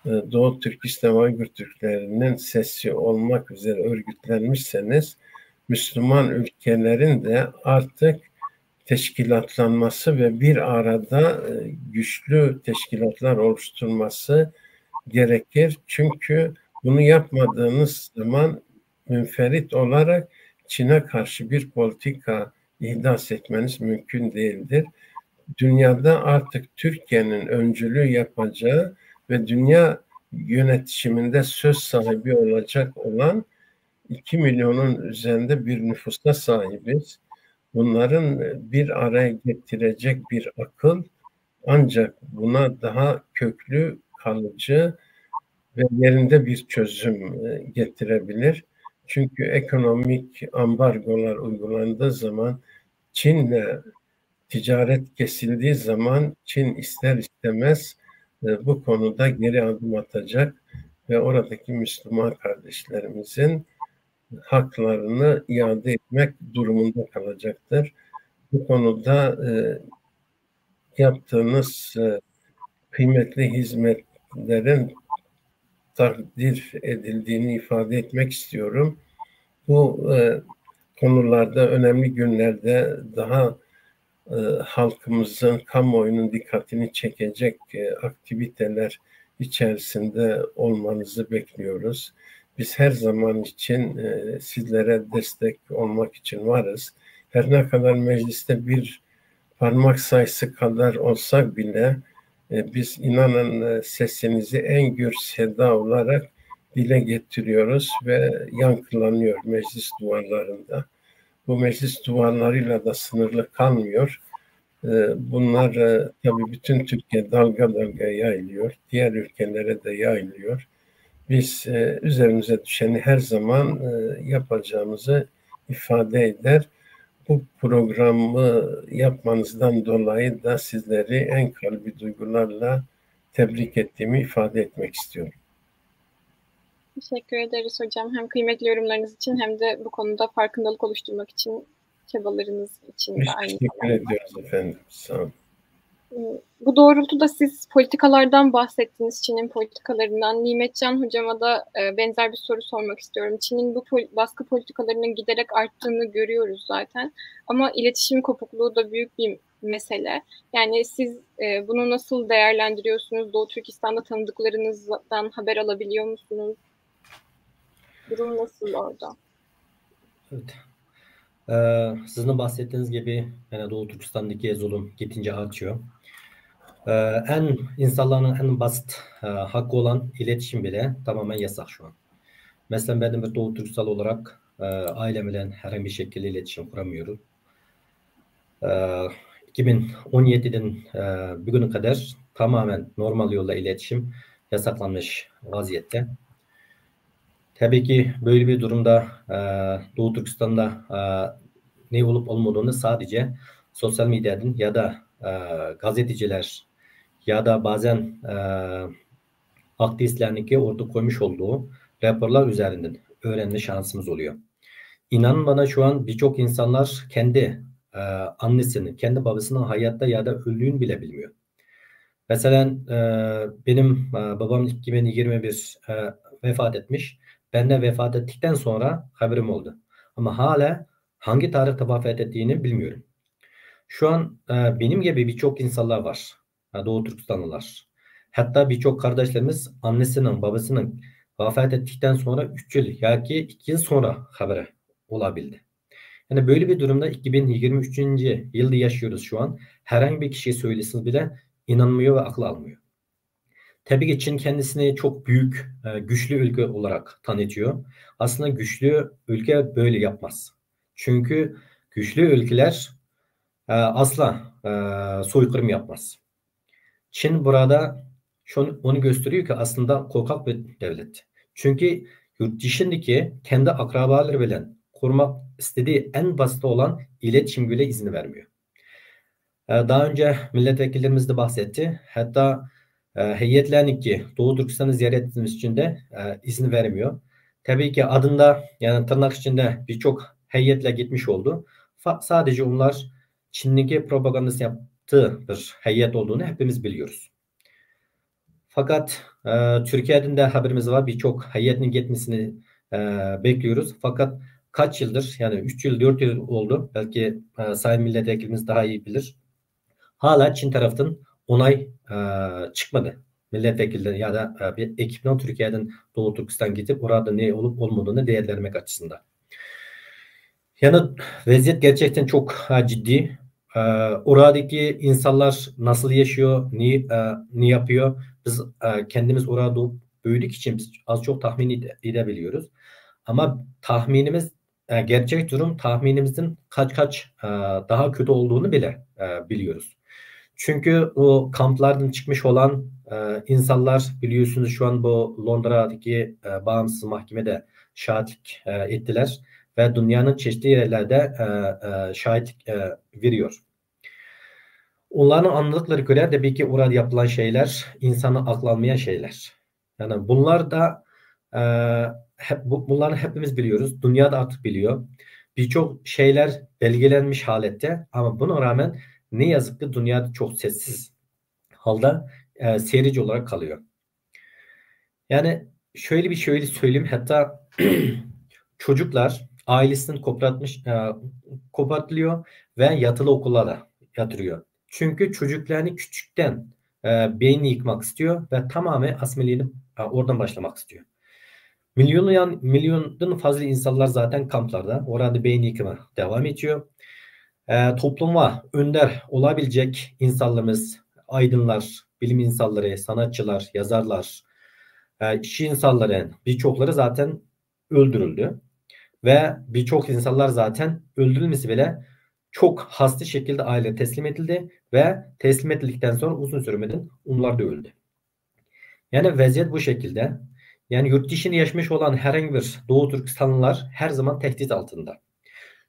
Doğu Türkistan Uygur Türklerinin sesi olmak üzere örgütlenmişseniz Müslüman ülkelerin de artık teşkilatlanması ve bir arada güçlü teşkilatlar oluşturması gerekir. Çünkü bunu yapmadığınız zaman münferit olarak Çin'e karşı bir politika ihdas etmeniz mümkün değildir. Dünyada artık Türkiye'nin öncülüğü yapacağı ve dünya yönetişiminde söz sahibi olacak olan 2 milyonun üzerinde bir nüfusa sahibiz. Bunların bir araya getirecek bir akıl ancak buna daha köklü, kalıcı ve yerinde bir çözüm getirebilir. Çünkü ekonomik ambargolar uygulandığı zaman Çin'le ticaret kesildiği zaman Çin ister istemez bu konuda geri adım atacak ve oradaki Müslüman kardeşlerimizin haklarını iade etmek durumunda kalacaktır. Bu konuda yaptığınız kıymetli hizmetlerin takdir edildiğini ifade etmek istiyorum. Bu konularda önemli günlerde daha halkımızın, kamuoyunun dikkatini çekecek aktiviteler içerisinde olmanızı bekliyoruz. Biz her zaman için sizlere destek olmak için varız. Her ne kadar mecliste bir parmak sayısı kadar olsak bile biz inanın sesinizi en gür seda olarak dile getiriyoruz ve yankılanıyor meclis duvarlarında. Bu meclis duvarlarıyla da sınırlı kalmıyor. Bunlar tabii bütün Türkiye dalga dalga yayılıyor. Diğer ülkelere de yayılıyor. Biz üzerimize düşeni her zaman yapacağımızı ifade eder. Bu programı yapmanızdan dolayı da sizleri en kalbi duygularla tebrik ettiğimi ifade etmek istiyorum. Teşekkür ederiz hocam. Hem kıymetli yorumlarınız için hem de bu konuda farkındalık oluşturmak için çabalarınız için de aynı Teşekkür zamanda. ediyoruz efendim. Sağ olun. Bu doğrultuda siz politikalardan bahsettiniz, Çin'in politikalarından. Nimetcan hocama da benzer bir soru sormak istiyorum. Çin'in bu baskı politikalarının giderek arttığını görüyoruz zaten. Ama iletişim kopukluğu da büyük bir mesele. Yani siz bunu nasıl değerlendiriyorsunuz? Doğu Türkistan'da tanıdıklarınızdan haber alabiliyor musunuz? Durum nasıl orada? Evet. Sizin bahsettiğiniz gibi yani Doğu Türkistan'daki zulüm gittince artıyor. İnsanların en basit hakkı olan iletişim bile tamamen yasak şu an. Mesela ben bir Doğu Türkistan olarak ailemle herhangi bir şekilde iletişim kuramıyorum. 2017'den bugüne kadar tamamen normal yolla iletişim yasaklanmış vaziyette. Tabii ki böyle bir durumda Doğu Türkistan'da ne olup olmadığını sadece sosyal medyanın ya da gazeteciler ya da bazen aktivistlerin ki orada koymuş olduğu raporlar üzerinden öğrenme şansımız oluyor. İnanın bana şu an birçok insanlar kendi annesinin, kendi babasının hayatta ya da öldüğünü bile bilmiyor. Mesela benim babam 2021 vefat etmiş. Ben de vefat ettikten sonra haberim oldu. Ama hala hangi tarihte vefat ettiğini bilmiyorum. Şu an benim gibi birçok insanlar var. Doğu Türkistanlılar. Hatta birçok kardeşlerimiz annesinin, babasının vefat ettikten sonra 3 yıl ya ki 2 yıl sonra haberi olabildi. Yani böyle bir durumda 2023. yılda yaşıyoruz şu an. Herhangi bir kişiye söylesiniz bile inanmıyor ve akıl almıyor. Tabii ki Çin kendisini çok büyük, güçlü ülke olarak tanıtıyor. Aslında güçlü ülke böyle yapmaz. Çünkü güçlü ülkeler asla soykırım yapmaz. Çin burada onu gösteriyor ki aslında korkak bir devlet. Çünkü yurt dışındaki kendi akrabaları bile kurmak istediği en basit olan iletişim bile izni vermiyor. Daha önce milletvekillerimiz de bahsetti. Hatta heyetlerin ki Doğu Türkistan'ı ziyaret etmemiz için de izin vermiyor. Tabii ki adında yani tırnak içinde birçok heyetle gitmiş oldu. Sadece onlar Çin'deki propagandası yaptığı bir heyet olduğunu hepimiz biliyoruz. Fakat Türkiye'den de haberimiz var. Birçok heyetin gitmesini bekliyoruz. Fakat kaç yıldır yani 3 yıl 4 yıl oldu. Belki sayın milletvekilimiz daha iyi bilir. Hala Çin tarafından onay çıkmadı. Milletvekilleri ya da bir ekipten Türkiye'den Doğu Türkistan gidip orada ne olup olmadığını değerlendirmek açısından. Yani vaziyet gerçekten çok ciddi. Oradaki insanlar nasıl yaşıyor, ne yapıyor? Biz kendimiz orada doğup büyüdük için biz az çok tahmin edebiliyoruz. Ama tahminimiz gerçek durum tahminimizin kaç daha kötü olduğunu bile biliyoruz. Çünkü o kamplardan çıkmış olan insanlar biliyorsunuz şu an bu Londra'daki bağımsız mahkemede şahitlik ettiler ve dünyanın çeşitli yerlerde şahitlik veriyor. Onların anladıkları göre tabii ki orada yapılan şeyler insanı aklanmayan şeyler. Yani bunlar da bunları hepimiz biliyoruz. Dünya da artık biliyor. Birçok şeyler belgelenmiş halette ama buna rağmen ne yazık ki dünyada çok sessiz halde seyirci olarak kalıyor. Yani şöyle söyleyeyim hatta çocuklar ailesinden kopartılıyor ve yatılı okullara yatırıyor. Çünkü çocuklarını küçükten beynini yıkmak istiyor ve tamamen asmiliğini oradan başlamak istiyor. Milyondan fazla insanlar zaten kamplarda. Orada beyin yıkımı devam ediyor. Topluma önder olabilecek insanlarımız, aydınlar, bilim insanları, sanatçılar, yazarlar, iş insanları birçokları zaten öldürüldü. Ve birçok insanlar zaten öldürülmesi bile çok hasta şekilde aile teslim edildi ve teslim edildikten sonra uzun sürmeden onlar da öldü. Yani vaziyet bu şekilde. Yani yurt dışında yaşamış olan herhangi bir Doğu Türkistanlılar her zaman tehdit altında.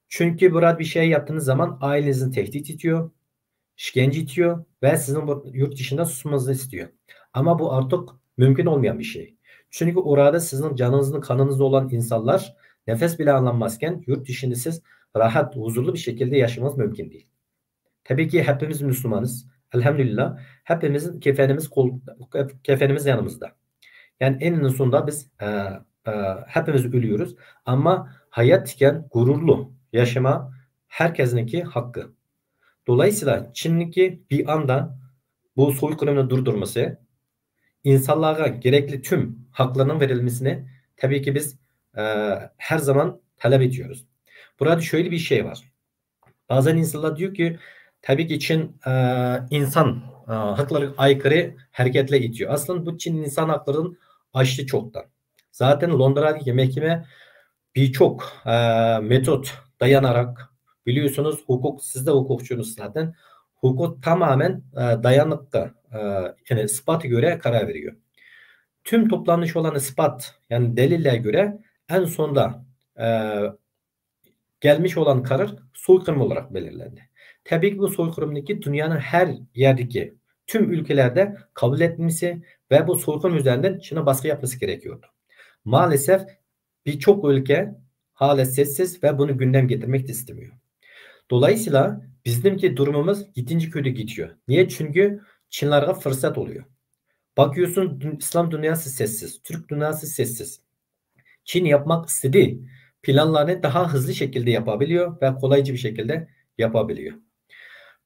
Çünkü burada bir şey yaptığınız zaman ailenizin tehdit ediyor, işkence ediyor ve sizin bu yurt dışında susmanızı istiyor. Ama bu artık mümkün olmayan bir şey. Çünkü orada sizin canınızın kanınızda olan insanlar nefes bile alınmazken yurt dışında siz rahat, huzurlu bir şekilde yaşamanız mümkün değil. Tabii ki hepimiz Müslümanız. Elhamdülillah hepimizin kefenimiz yanımızda. Yani eninde sonunda biz hepimiz ölüyoruz. Ama hayat iken gururlu yaşama herkesinki hakkı. Dolayısıyla Çin'deki bir anda bu soykırımını durdurması, insanlara gerekli tüm haklarının verilmesini tabii ki biz her zaman talep ediyoruz. Burada şöyle bir şey var. Bazen insanlar diyor ki tabii ki Çin insan hakları aykırı hareketle itiyor. Aslında bu Çin insan haklarının aştı çoktan. Zaten Londra'daki mahkeme birçok metot dayanarak, biliyorsunuz hukuk, siz de hukukçunuz zaten, hukuk tamamen dayanıklı, yani ispata göre karar veriyor. Tüm toplanmış olan ispat, yani delille göre en sonda gelmiş olan karar soykırım olarak belirlendi. Tabii ki bu soykırımdaki dünyanın her yerdeki tüm ülkelerde kabul etmesi ve bu soykırım üzerinden Çin'e baskı yapması gerekiyordu. Maalesef birçok ülke hala sessiz ve bunu gündem getirmek de istemiyor. Dolayısıyla bizimki durumumuz gidince kötü gidiyor. Niye? Çünkü Çinlere fırsat oluyor. Bakıyorsun İslam dünyası sessiz, Türk dünyası sessiz. Çin yapmak istediği planlarını daha hızlı şekilde yapabiliyor ve kolaycı bir şekilde yapabiliyor.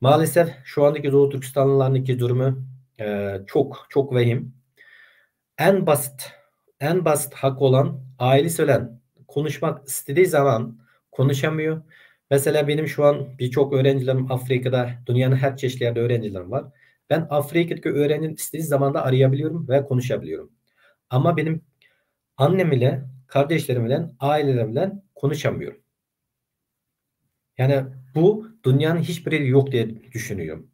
Maalesef şu andaki Doğu Türkistanlılarındaki durumu çok çok vahim. En basit hak olan ailesi olan konuşmak istediği zaman konuşamıyor. Mesela benim şu an birçok öğrencilerim Afrika'da, dünyanın her çeşitli yerde öğrencilerim var. Ben Afrika'daki öğrencinin istediği zaman da arayabiliyorum ve konuşabiliyorum. Ama benim annem ile, kardeşlerim ile, ailelerim ile konuşamıyorum. Yani bu dünyanın hiçbir yeri yok diye düşünüyorum.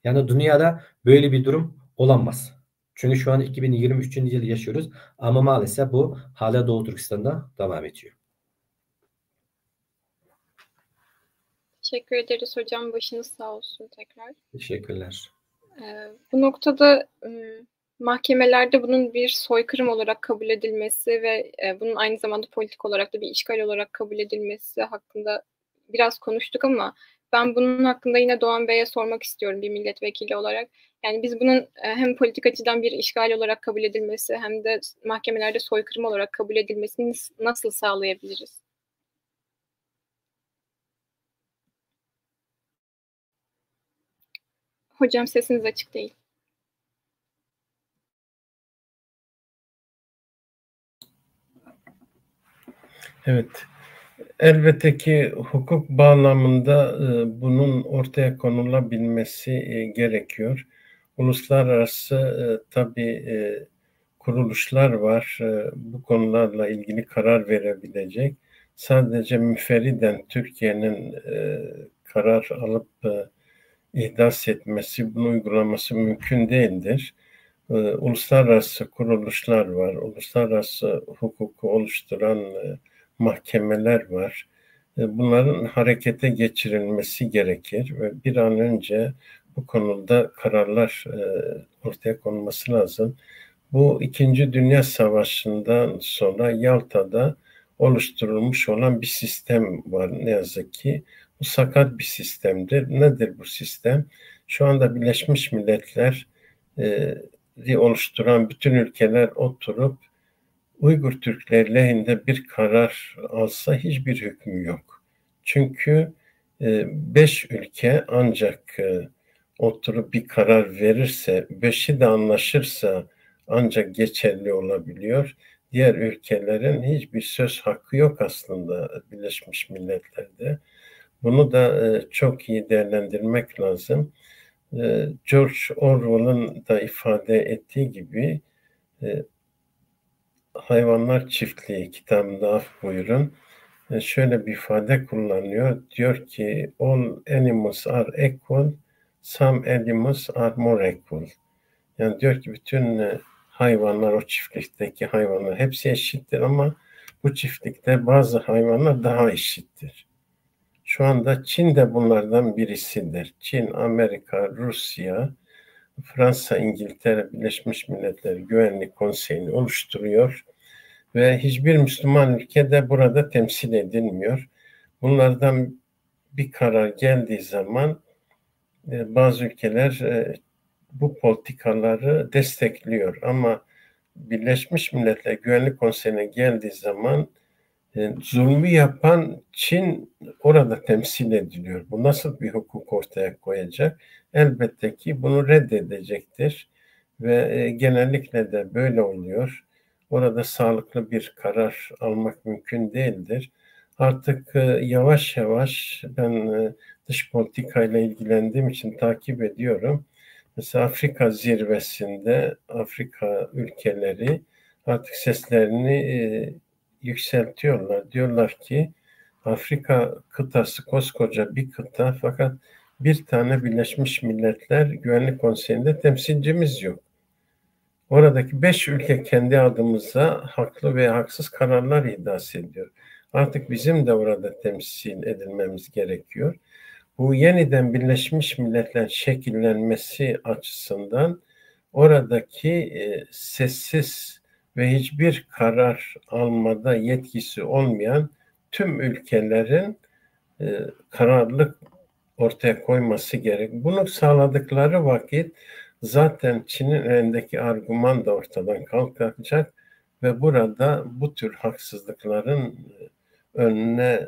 Yani dünyada böyle bir durum olamaz. Çünkü şu an 2023. yıl yaşıyoruz ama maalesef bu hala Doğu Türkistan'da devam ediyor. Teşekkür ederiz hocam. Başınız sağ olsun tekrar. Teşekkürler. Bu noktada mahkemelerde bunun bir soykırım olarak kabul edilmesi ve bunun aynı zamanda politik olarak da bir işgal olarak kabul edilmesi hakkında biraz konuştuk ama ben bunun hakkında yine Doğan Bey'e sormak istiyorum bir milletvekili olarak. Yani biz bunun hem politik açıdan bir işgal olarak kabul edilmesi hem de mahkemelerde soykırım olarak kabul edilmesini nasıl sağlayabiliriz? Hocam sesiniz açık değil. Evet. Elbette ki hukuk bağlamında bunun ortaya konulabilmesi gerekiyor. Uluslararası tabii kuruluşlar var bu konularla ilgili karar verebilecek. Sadece müferriden Türkiye'nin karar alıp ihdas etmesi, bunu uygulaması mümkün değildir. Uluslararası kuruluşlar var, uluslararası hukuku oluşturan mahkemeler var. Bunların harekete geçirilmesi gerekir ve bir an önce bu konuda kararlar ortaya konması lazım. Bu İkinci Dünya Savaşı'ndan sonra Yalta'da oluşturulmuş olan bir sistem var ne yazık ki. Bu sakat bir sistemdir. Nedir bu sistem? Şu anda Birleşmiş Milletler oluşturan bütün ülkeler oturup Uygur Türkleri lehinde bir karar alsa hiçbir hükmü yok. Çünkü 5 ülke ancak oturup bir karar verirse, 5'i de anlaşırsa ancak geçerli olabiliyor. Diğer ülkelerin hiçbir söz hakkı yok aslında Birleşmiş Milletler'de. Bunu da çok iyi değerlendirmek lazım. George Orwell'ın da ifade ettiği gibi Hayvanlar Çiftliği kitabında af buyurun. Şöyle bir ifade kullanıyor. Diyor ki all animals are equal, some animals are more equal. Yani diyor ki bütün hayvanlar, o çiftlikteki hayvanlar hepsi eşittir ama bu çiftlikte bazı hayvanlar daha eşittir. Şu anda Çin de bunlardan birisidir. Çin, Amerika, Rusya, Fransa, İngiltere, Birleşmiş Milletler Güvenlik Konseyi'ni oluşturuyor ve hiçbir Müslüman ülke de burada temsil edilmiyor. Bunlardan bir karar geldiği zaman bazı ülkeler bu politikaları destekliyor ama Birleşmiş Milletler Güvenlik Konseyi'ne geldiği zaman Zulmü yapan Çin orada temsil ediliyor. Bu nasıl bir hukuk ortaya koyacak? Elbette ki bunu reddedecektir ve genellikle de böyle oluyor. Orada sağlıklı bir karar almak mümkün değildir. Artık yavaş yavaş ben dış politikayla ilgilendiğim için takip ediyorum. Mesela Afrika zirvesinde Afrika ülkeleri artık seslerini yükseltiyorlar. Diyorlar ki Afrika kıtası koskoca bir kıta fakat bir tane Birleşmiş Milletler Güvenlik Konseyi'nde temsilcimiz yok. Oradaki 5 ülke kendi adımıza haklı veya haksız kararlar iddiası ediyor. Artık bizim de orada temsil edilmemiz gerekiyor. Bu yeniden Birleşmiş Milletler şekillenmesi açısından oradaki sessiz ve hiçbir karar almada yetkisi olmayan tüm ülkelerin kararlılık ortaya koyması gerek. Bunu sağladıkları vakit zaten Çin'in elindeki argüman da ortadan kalkacak ve burada bu tür haksızlıkların önüne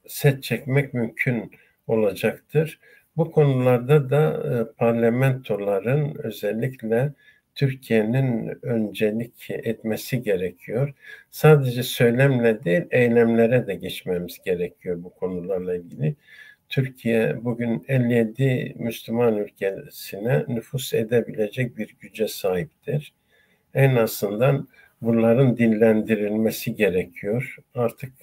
set çekmek mümkün olacaktır. Bu konularda da parlamentoların özellikle Türkiye'nin öncelik etmesi gerekiyor. Sadece söylemle değil, eylemlere de geçmemiz gerekiyor bu konularla ilgili. Türkiye bugün 57 Müslüman ülkesine nüfus edebilecek bir güce sahiptir. En azından bunların dillendirilmesi gerekiyor. Artık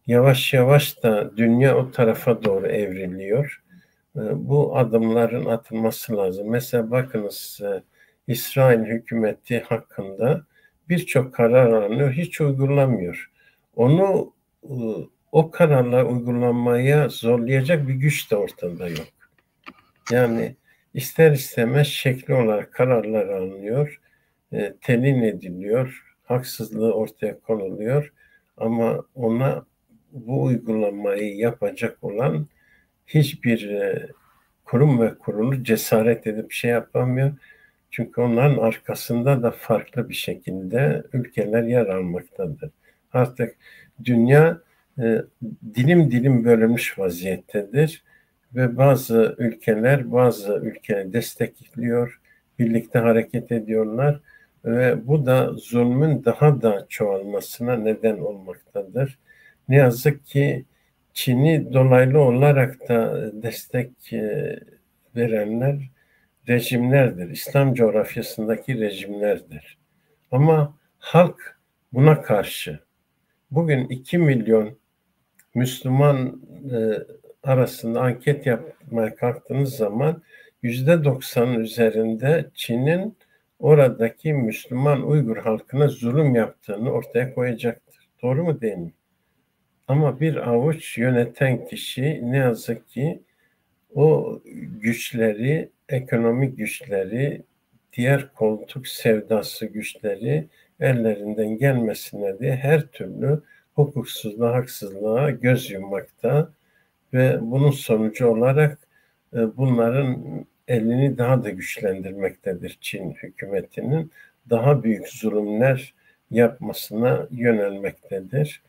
yavaş yavaş da dünya o tarafa doğru evriliyor. Bu adımların atılması lazım. Mesela bakınız İsrail hükümeti hakkında birçok karar alınıyor, hiç uygulanmıyor. Onu o kararlar uygulanmaya zorlayacak bir güç de ortada yok. Yani ister istemez şekli olarak kararlar alınıyor, telin ediliyor, haksızlığı ortaya konuluyor ama ona bu uygulamayı yapacak olan hiçbir kurum ve kuruluş cesaret edip şey yapamıyor. Çünkü onların arkasında da farklı bir şekilde ülkeler yer almaktadır. Artık dünya dilim dilim bölünmüş vaziyettedir ve bazı ülkeleri destekliyor, birlikte hareket ediyorlar ve bu da zulmün daha da çoğalmasına neden olmaktadır. Ne yazık ki Çin'i dolaylı olarak da destek verenler rejimlerdir. İslam coğrafyasındaki rejimlerdir. Ama halk buna karşı. Bugün 2 milyon Müslüman arasında anket yapmaya kalktığınız zaman %90'ın üzerinde Çin'in oradaki Müslüman Uygur halkına zulüm yaptığını ortaya koyacaktır. Doğru mu değil mi? Ama bir avuç yöneten kişi ne yazık ki o güçleri, ekonomik güçleri, diğer koltuk sevdası güçleri ellerinden gelmesine diye her türlü hukuksuzluğa, haksızlığa göz yummakta ve bunun sonucu olarak bunların elini daha da güçlendirmektedir Çin hükümetinin. Daha büyük zulümler yapmasına yönelmektedir.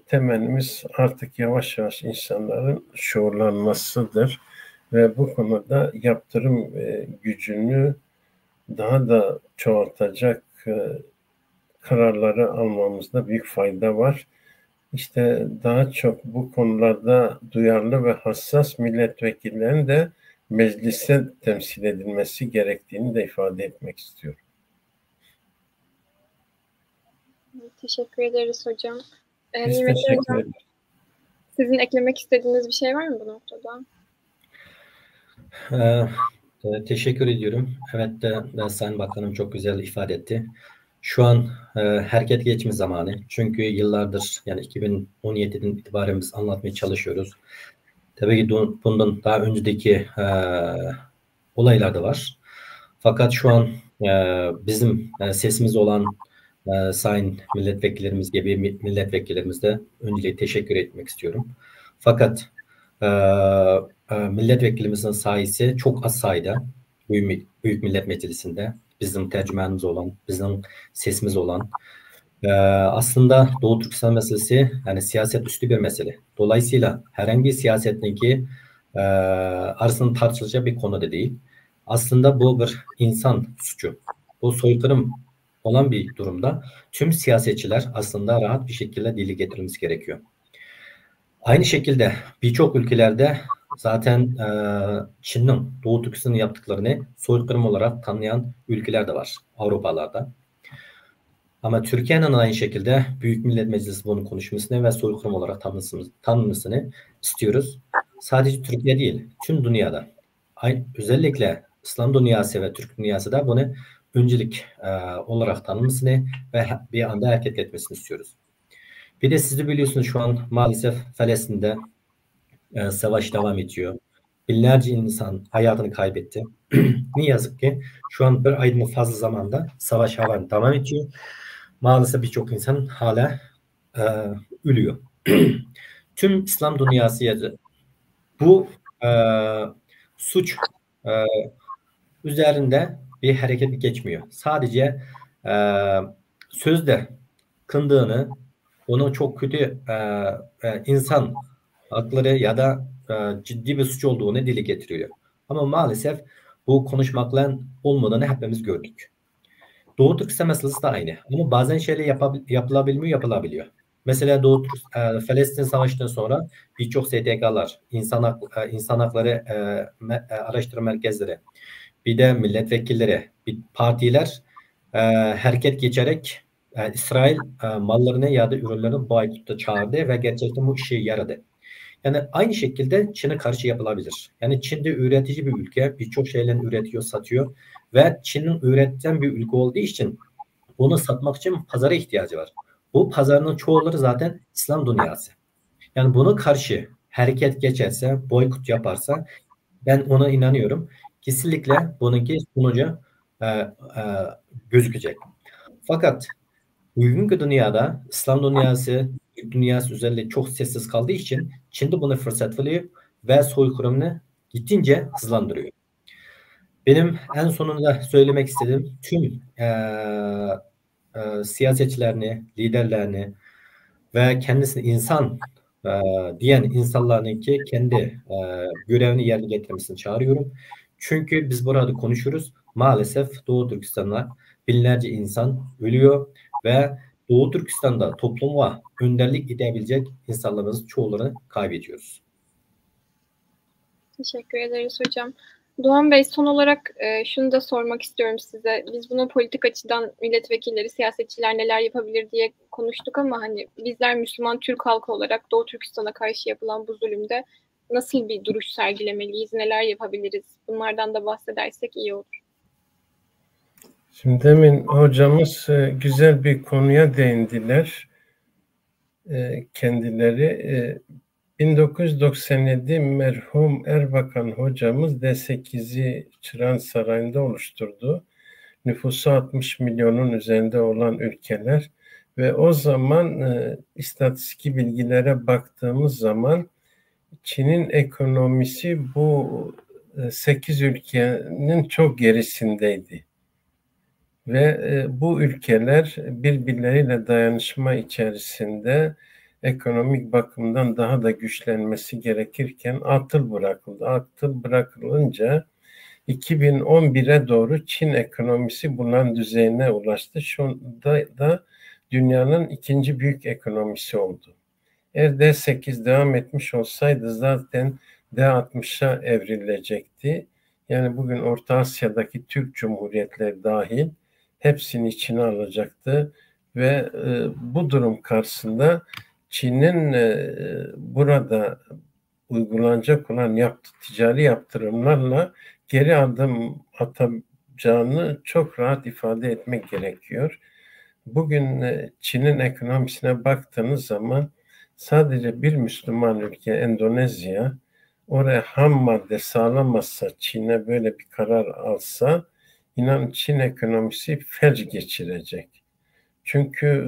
Temennimiz artık yavaş yavaş insanların şuurlanmasıdır ve bu konuda yaptırım gücünü daha da çoğaltacak kararları almamızda büyük fayda var. İşte daha çok bu konularda duyarlı ve hassas milletvekillerinin de mecliste temsil edilmesi gerektiğini de ifade etmek istiyorum. Teşekkür ederiz hocam. Biz teşekkür ederiz. Sizin eklemek istediğiniz bir şey var mı bu noktada? Teşekkür ediyorum. Evet, Sayın Bakanım çok güzel ifade etti. Şu an hareket geçme zamanı. Çünkü yıllardır, yani 2017'den itibaren biz anlatmaya çalışıyoruz. Tabii ki bundan daha önceki olaylar da var. Fakat şu an bizim sesimiz olan sayın milletvekillerimiz gibi milletvekillerimize öncelikle teşekkür etmek istiyorum. Fakat milletvekilimizin sayısı çok az sayıda Büyük Millet Meclisi'nde bizim tercümanımız olan, bizim sesimiz olan Aslında Doğu Türkistan meselesi yani siyaset üstü bir mesele. Dolayısıyla herhangi bir siyasetteki arasında tartışılacak bir konu da değil. Aslında bu bir insan suçu. Bu soykırım olan bir durumda tüm siyasetçiler aslında rahat bir şekilde dile getirilmesi gerekiyor. Aynı şekilde birçok ülkelerde zaten Çin'in Doğu Türkistan'ın yaptıklarını soykırım olarak tanıyan ülkeler de var Avrupalarda. Ama Türkiye'nin aynı şekilde Büyük Millet Meclisi bunun konuşmasını ve soykırım olarak tanınmasını istiyoruz. Sadece Türkiye değil, tüm dünyada. Özellikle İslam dünyası ve Türk dünyası da bunu öncelik olarak tanınmasını ve bir anda hareket etmesini istiyoruz. Bir de siz de biliyorsunuz şu an maalesef Filistin'de savaş devam ediyor. Binlerce insan hayatını kaybetti. Ne yazık ki şu an bir aydan fazla zamanda savaş halen devam ediyor. Maalesef birçok insan hala ölüyor. Tüm İslam dünyası bu suç üzerinde bir hareket geçmiyor. Sadece sözde kındığını, onun çok kötü insan hakları ya da ciddi bir suç olduğunu dile getiriyor. Ama maalesef bu konuşmakla olmadığını hepimiz gördük. Doğu Türkistan meselesi de aynı. Ama bazen şeyler yapılabiliyor, yapılabiliyor. Mesela Filistin Savaşı'ndan sonra birçok STK'lar, insan hakları araştırma merkezleri, bir de milletvekilleri, partiler hareket geçerek İsrail mallarını ya da ürünlerini boykota çağırdı ve gerçekten bu işe yaradı. Yani aynı şekilde Çin'e karşı yapılabilir. Yani Çin'de üretici bir ülke, birçok şeylerini üretiyor, satıyor ve Çin'in üreten bir ülke olduğu için bunu satmak için pazara ihtiyacı var. Bu pazarın çoğuları zaten İslam dünyası. Yani buna karşı hareket geçerse, boykot yaparsa ben ona inanıyorum. Kesinlikle bununki sonucu gözükecek. Fakat bugünkü dünyada İslam dünyası, Türk dünyası üzerinde çok sessiz kaldığı için Çin de bunu fırsat buluyor ve soykırımını gittince hızlandırıyor. Benim en sonunda söylemek istediğim tüm siyasetçilerini, liderlerini ve kendisini insan diyen insanların ki kendi görevini yerine getirmesini çağırıyorum. Çünkü biz burada konuşuruz. Maalesef Doğu Türkistan'da binlerce insan ölüyor ve Doğu Türkistan'da topluma önderlik edebilecek insanlarımızın çoğularını kaybediyoruz. Teşekkür ederiz hocam. Doğan Bey, son olarak şunu da sormak istiyorum size. Biz bunu politik açıdan milletvekilleri, siyasetçiler neler yapabilir diye konuştuk ama hani bizler Müslüman Türk halkı olarak Doğu Türkistan'a karşı yapılan bu zulümde nasıl bir duruş sergilemeliyiz, neler yapabiliriz? Bunlardan da bahsedersek iyi olur. Şimdi demin hocamız güzel bir konuya değindiler kendileri. 1997 merhum Erbakan hocamız D8'i Çırağan Sarayı'nda oluşturdu. Nüfusu 60 milyonun üzerinde olan ülkeler ve o zaman istatistik bilgilere baktığımız zaman Çin'in ekonomisi bu 8 ülkenin çok gerisindeydi. Ve bu ülkeler birbirleriyle dayanışma içerisinde ekonomik bakımdan daha da güçlenmesi gerekirken atıl bırakıldı. Atıl bırakılınca 2011'e doğru Çin ekonomisi bunların düzeyine ulaştı. Şu anda da dünyanın ikinci büyük ekonomisi oldu. Eğer D8 devam etmiş olsaydı zaten D60'a evrilecekti. Yani bugün Orta Asya'daki Türk Cumhuriyetleri dahil hepsini içine alacaktı ve bu durum karşısında Çin'in burada uygulanacak olan ticari yaptırımlarla geri adım atacağını çok rahat ifade etmek gerekiyor. Bugün Çin'in ekonomisine baktığınız zaman sadece bir Müslüman ülke Endonezya oraya ham madde sağlamazsa, Çin'e böyle bir karar alsa, inan Çin ekonomisi felç geçirecek. Çünkü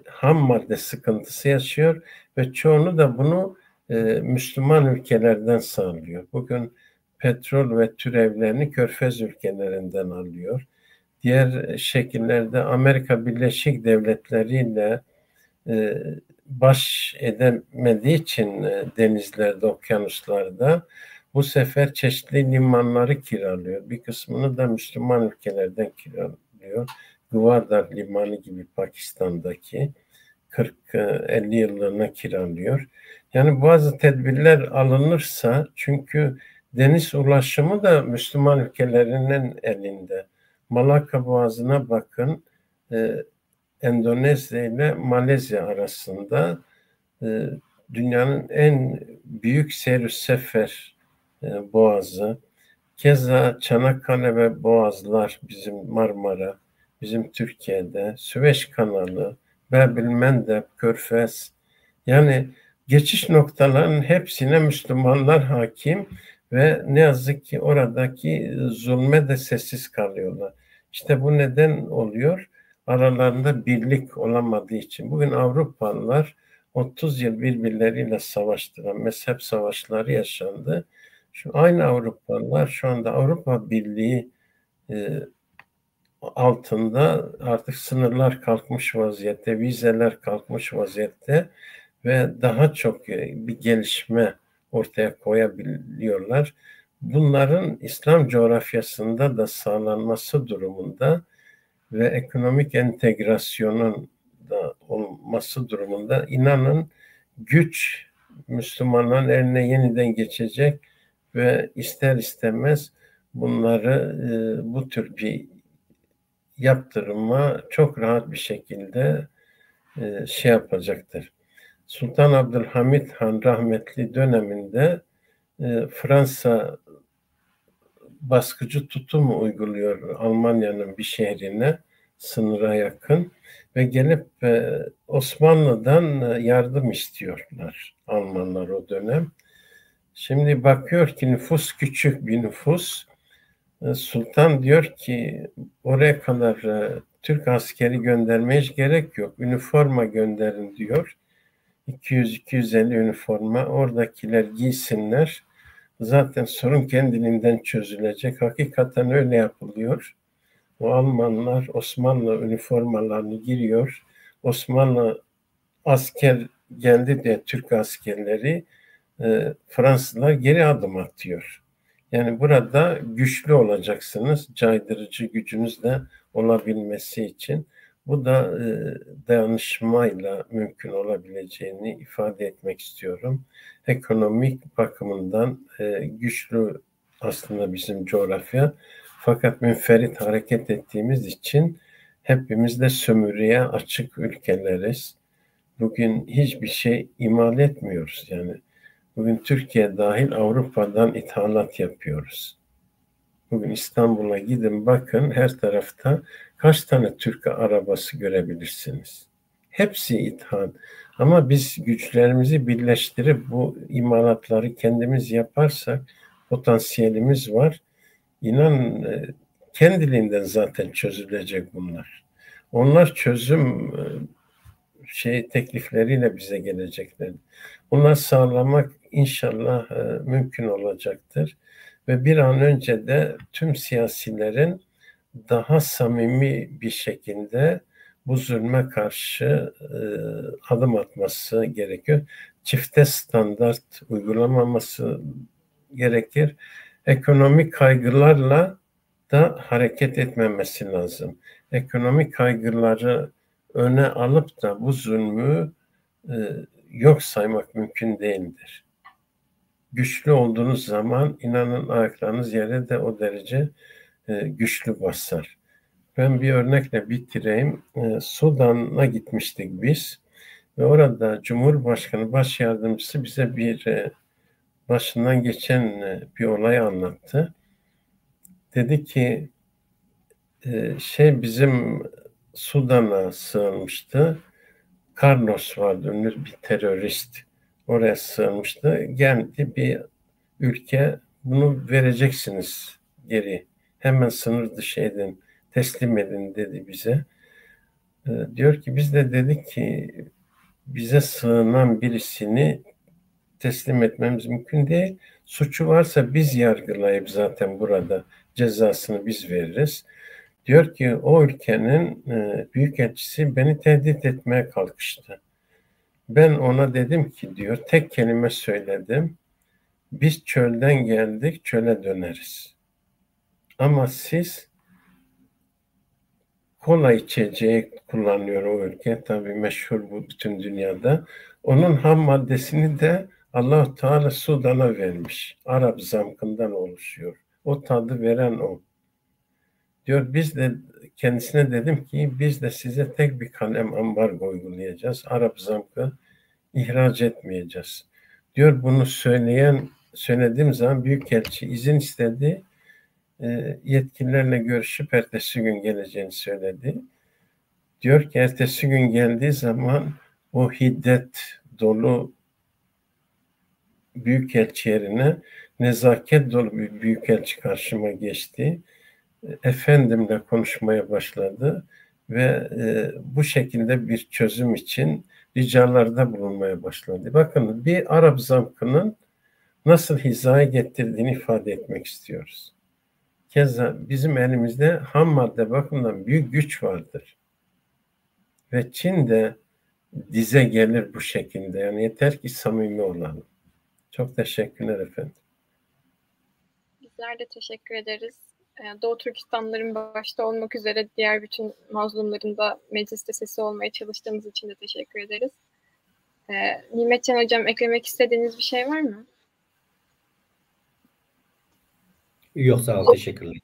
ham madde sıkıntısı yaşıyor ve çoğunu da bunu Müslüman ülkelerden sağlıyor. Bugün petrol ve türevlerini Körfez ülkelerinden alıyor. diğer şekillerde Amerika Birleşik Devletleri ile baş edemediği için denizlerde, okyanuslarda bu sefer çeşitli limanları kiralıyor. Bir kısmını da Müslüman ülkelerden kiralıyor. Gwadar Limanı gibi Pakistan'daki 40-50 yıllığına kiralıyor. Yani bazı tedbirler alınırsa, çünkü deniz ulaşımı da Müslüman ülkelerinin elinde. Malakka Boğazı'na bakın, Endonezya ile Malezya arasında dünyanın en büyük seyir-sefer boğazı. Keza Çanakkale ve Boğazlar, bizim Marmara, bizim Türkiye'de, Süveyş Kanalı, Bab-el-Mendeb, Körfez. Yani geçiş noktalarının hepsine Müslümanlar hakim ve ne yazık ki oradaki zulme de sessiz kalıyorlar. İşte bu neden oluyor? Aralarında birlik olamadığı için. Bugün Avrupalılar 30 yıl birbirleriyle savaştılar. Mezhep savaşları yaşandı. Şu aynı Avrupalılar şu anda Avrupa Birliği altında artık sınırlar kalkmış vaziyette, vizeler kalkmış vaziyette ve daha çok bir gelişme ortaya koyabiliyorlar. Bunların İslam coğrafyasında da sağlanması durumunda ve ekonomik entegrasyonun da olması durumunda inanın güç Müslümanların eline yeniden geçecek ve ister istemez bunları bu tür bir yaptırıma çok rahat bir şekilde şey yapacaktır. Sultan Abdülhamit Han rahmetli döneminde Fransa baskıcı tutum uyguluyor Almanya'nın bir şehrine, sınıra yakın ve gelip Osmanlı'dan yardım istiyorlar Almanlar o dönem. Şimdi bakıyor ki nüfus küçük bir nüfus. Sultan diyor ki oraya kadar Türk askeri göndermeye hiç gerek yok. Üniforma gönderin diyor. 200-250 üniforma oradakiler giysinler. Zaten sorun kendiliğinden çözülecek. Hakikaten öyle yapılıyor. O Almanlar Osmanlı üniformalarını giriyor. Osmanlı asker geldi diye Türk askerleri Fransızlar geri adım atıyor. Yani burada güçlü olacaksınız, caydırıcı gücünüz de olabilmesi için. Bu da dayanışmayla mümkün olabileceğini ifade etmek istiyorum. Ekonomik bakımından güçlü aslında bizim coğrafya. Fakat münferit hareket ettiğimiz için hepimiz de sömürüye açık ülkeleriz. Bugün hiçbir şey imal etmiyoruz. Yani bugün Türkiye dahil Avrupa'dan ithalat yapıyoruz. Bugün İstanbul'a gidin bakın, her tarafta kaç tane Türk arabası görebilirsiniz. Hepsi ithal. Ama biz güçlerimizi birleştirip bu imalatları kendimiz yaparsak potansiyelimiz var. İnan kendiliğinden zaten çözülecek bunlar. Onlar çözüm teklifleriyle bize gelecekler. Bunları sağlamak inşallah mümkün olacaktır. Ve bir an önce de tüm siyasilerin daha samimi bir şekilde bu zulme karşı adım atması gerekiyor. Çifte standart uygulamaması gerekir. Ekonomik kaygılarla da hareket etmemesi lazım. Ekonomik kaygıları öne alıp da bu zulmü yok saymak mümkün değildir. Güçlü olduğunuz zaman inanın ayaklarınız yere de o derece güçlü basar. Ben bir örnekle bitireyim. Sudan'a gitmiştik biz ve orada Cumhurbaşkanı Baş Yardımcısı bize bir başından geçen bir olay anlattı. Dedi ki bizim Sudan'a sığınmıştı. Carlos vardı, ünlü bir terörist. Oraya sığınmıştı. Geldi bir ülke, bunu vereceksiniz geri. Hemen sınır dışı edin, teslim edin dedi bize. Diyor ki biz de dedik ki bize sığınan birisini teslim etmemiz mümkün değil. Suçu varsa biz yargılayıp zaten burada cezasını biz veririz. Diyor ki o ülkenin büyükelçisi beni tehdit etmeye kalkıştı. Ben ona dedim ki diyor, tek kelime söyledim. Biz çölden geldik, çöle döneriz. Ama siz kola içeceği kullanıyor o ülke. Tabii meşhur bu bütün dünyada. Onun ham maddesini de Allah-u Teala Sudan'a vermiş. Arap zamkından oluşuyor. O tadı veren o. Diyor biz de kendisine dedim ki biz de size tek bir kalem ambargo uygulayacağız. Arap zamkı ihraç etmeyeceğiz. Diyor bunu söylediğim zaman büyükelçi izin istedi. Yetkililerle görüşüp ertesi gün geleceğini söyledi. Diyor ki ertesi gün geldiği zaman o hiddet dolu büyükelçi yerine nezaket dolu bir büyükelçi karşıma geçti. Efendimle konuşmaya başladı ve bu şekilde bir çözüm için ricalarda bulunmaya başladı. Bakın bir Arap zamkının nasıl hizaya getirdiğini ifade etmek istiyoruz. Keza bizim elimizde ham madde bakımından büyük güç vardır. Ve Çin de dize gelir bu şekilde. Yani yeter ki samimi olalım. Çok teşekkürler efendim. Bizler de teşekkür ederiz. Doğu Türkistanlıların başta olmak üzere diğer bütün mazlumların da mecliste sesi olmaya çalıştığımız için de teşekkür ederiz. Nimetcan Hocam, eklemek istediğiniz bir şey var mı? Yok, sağ ol, teşekkürler.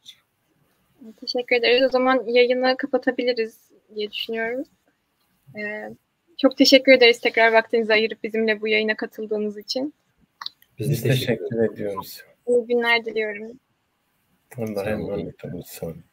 Teşekkür ederiz. O zaman yayını kapatabiliriz diye düşünüyorum. Çok teşekkür ederiz tekrar vaktinizi ayırıp bizimle bu yayına katıldığınız için. Biz teşekkür ediyoruz. İyi günler diliyorum. Allah'a emanet olun.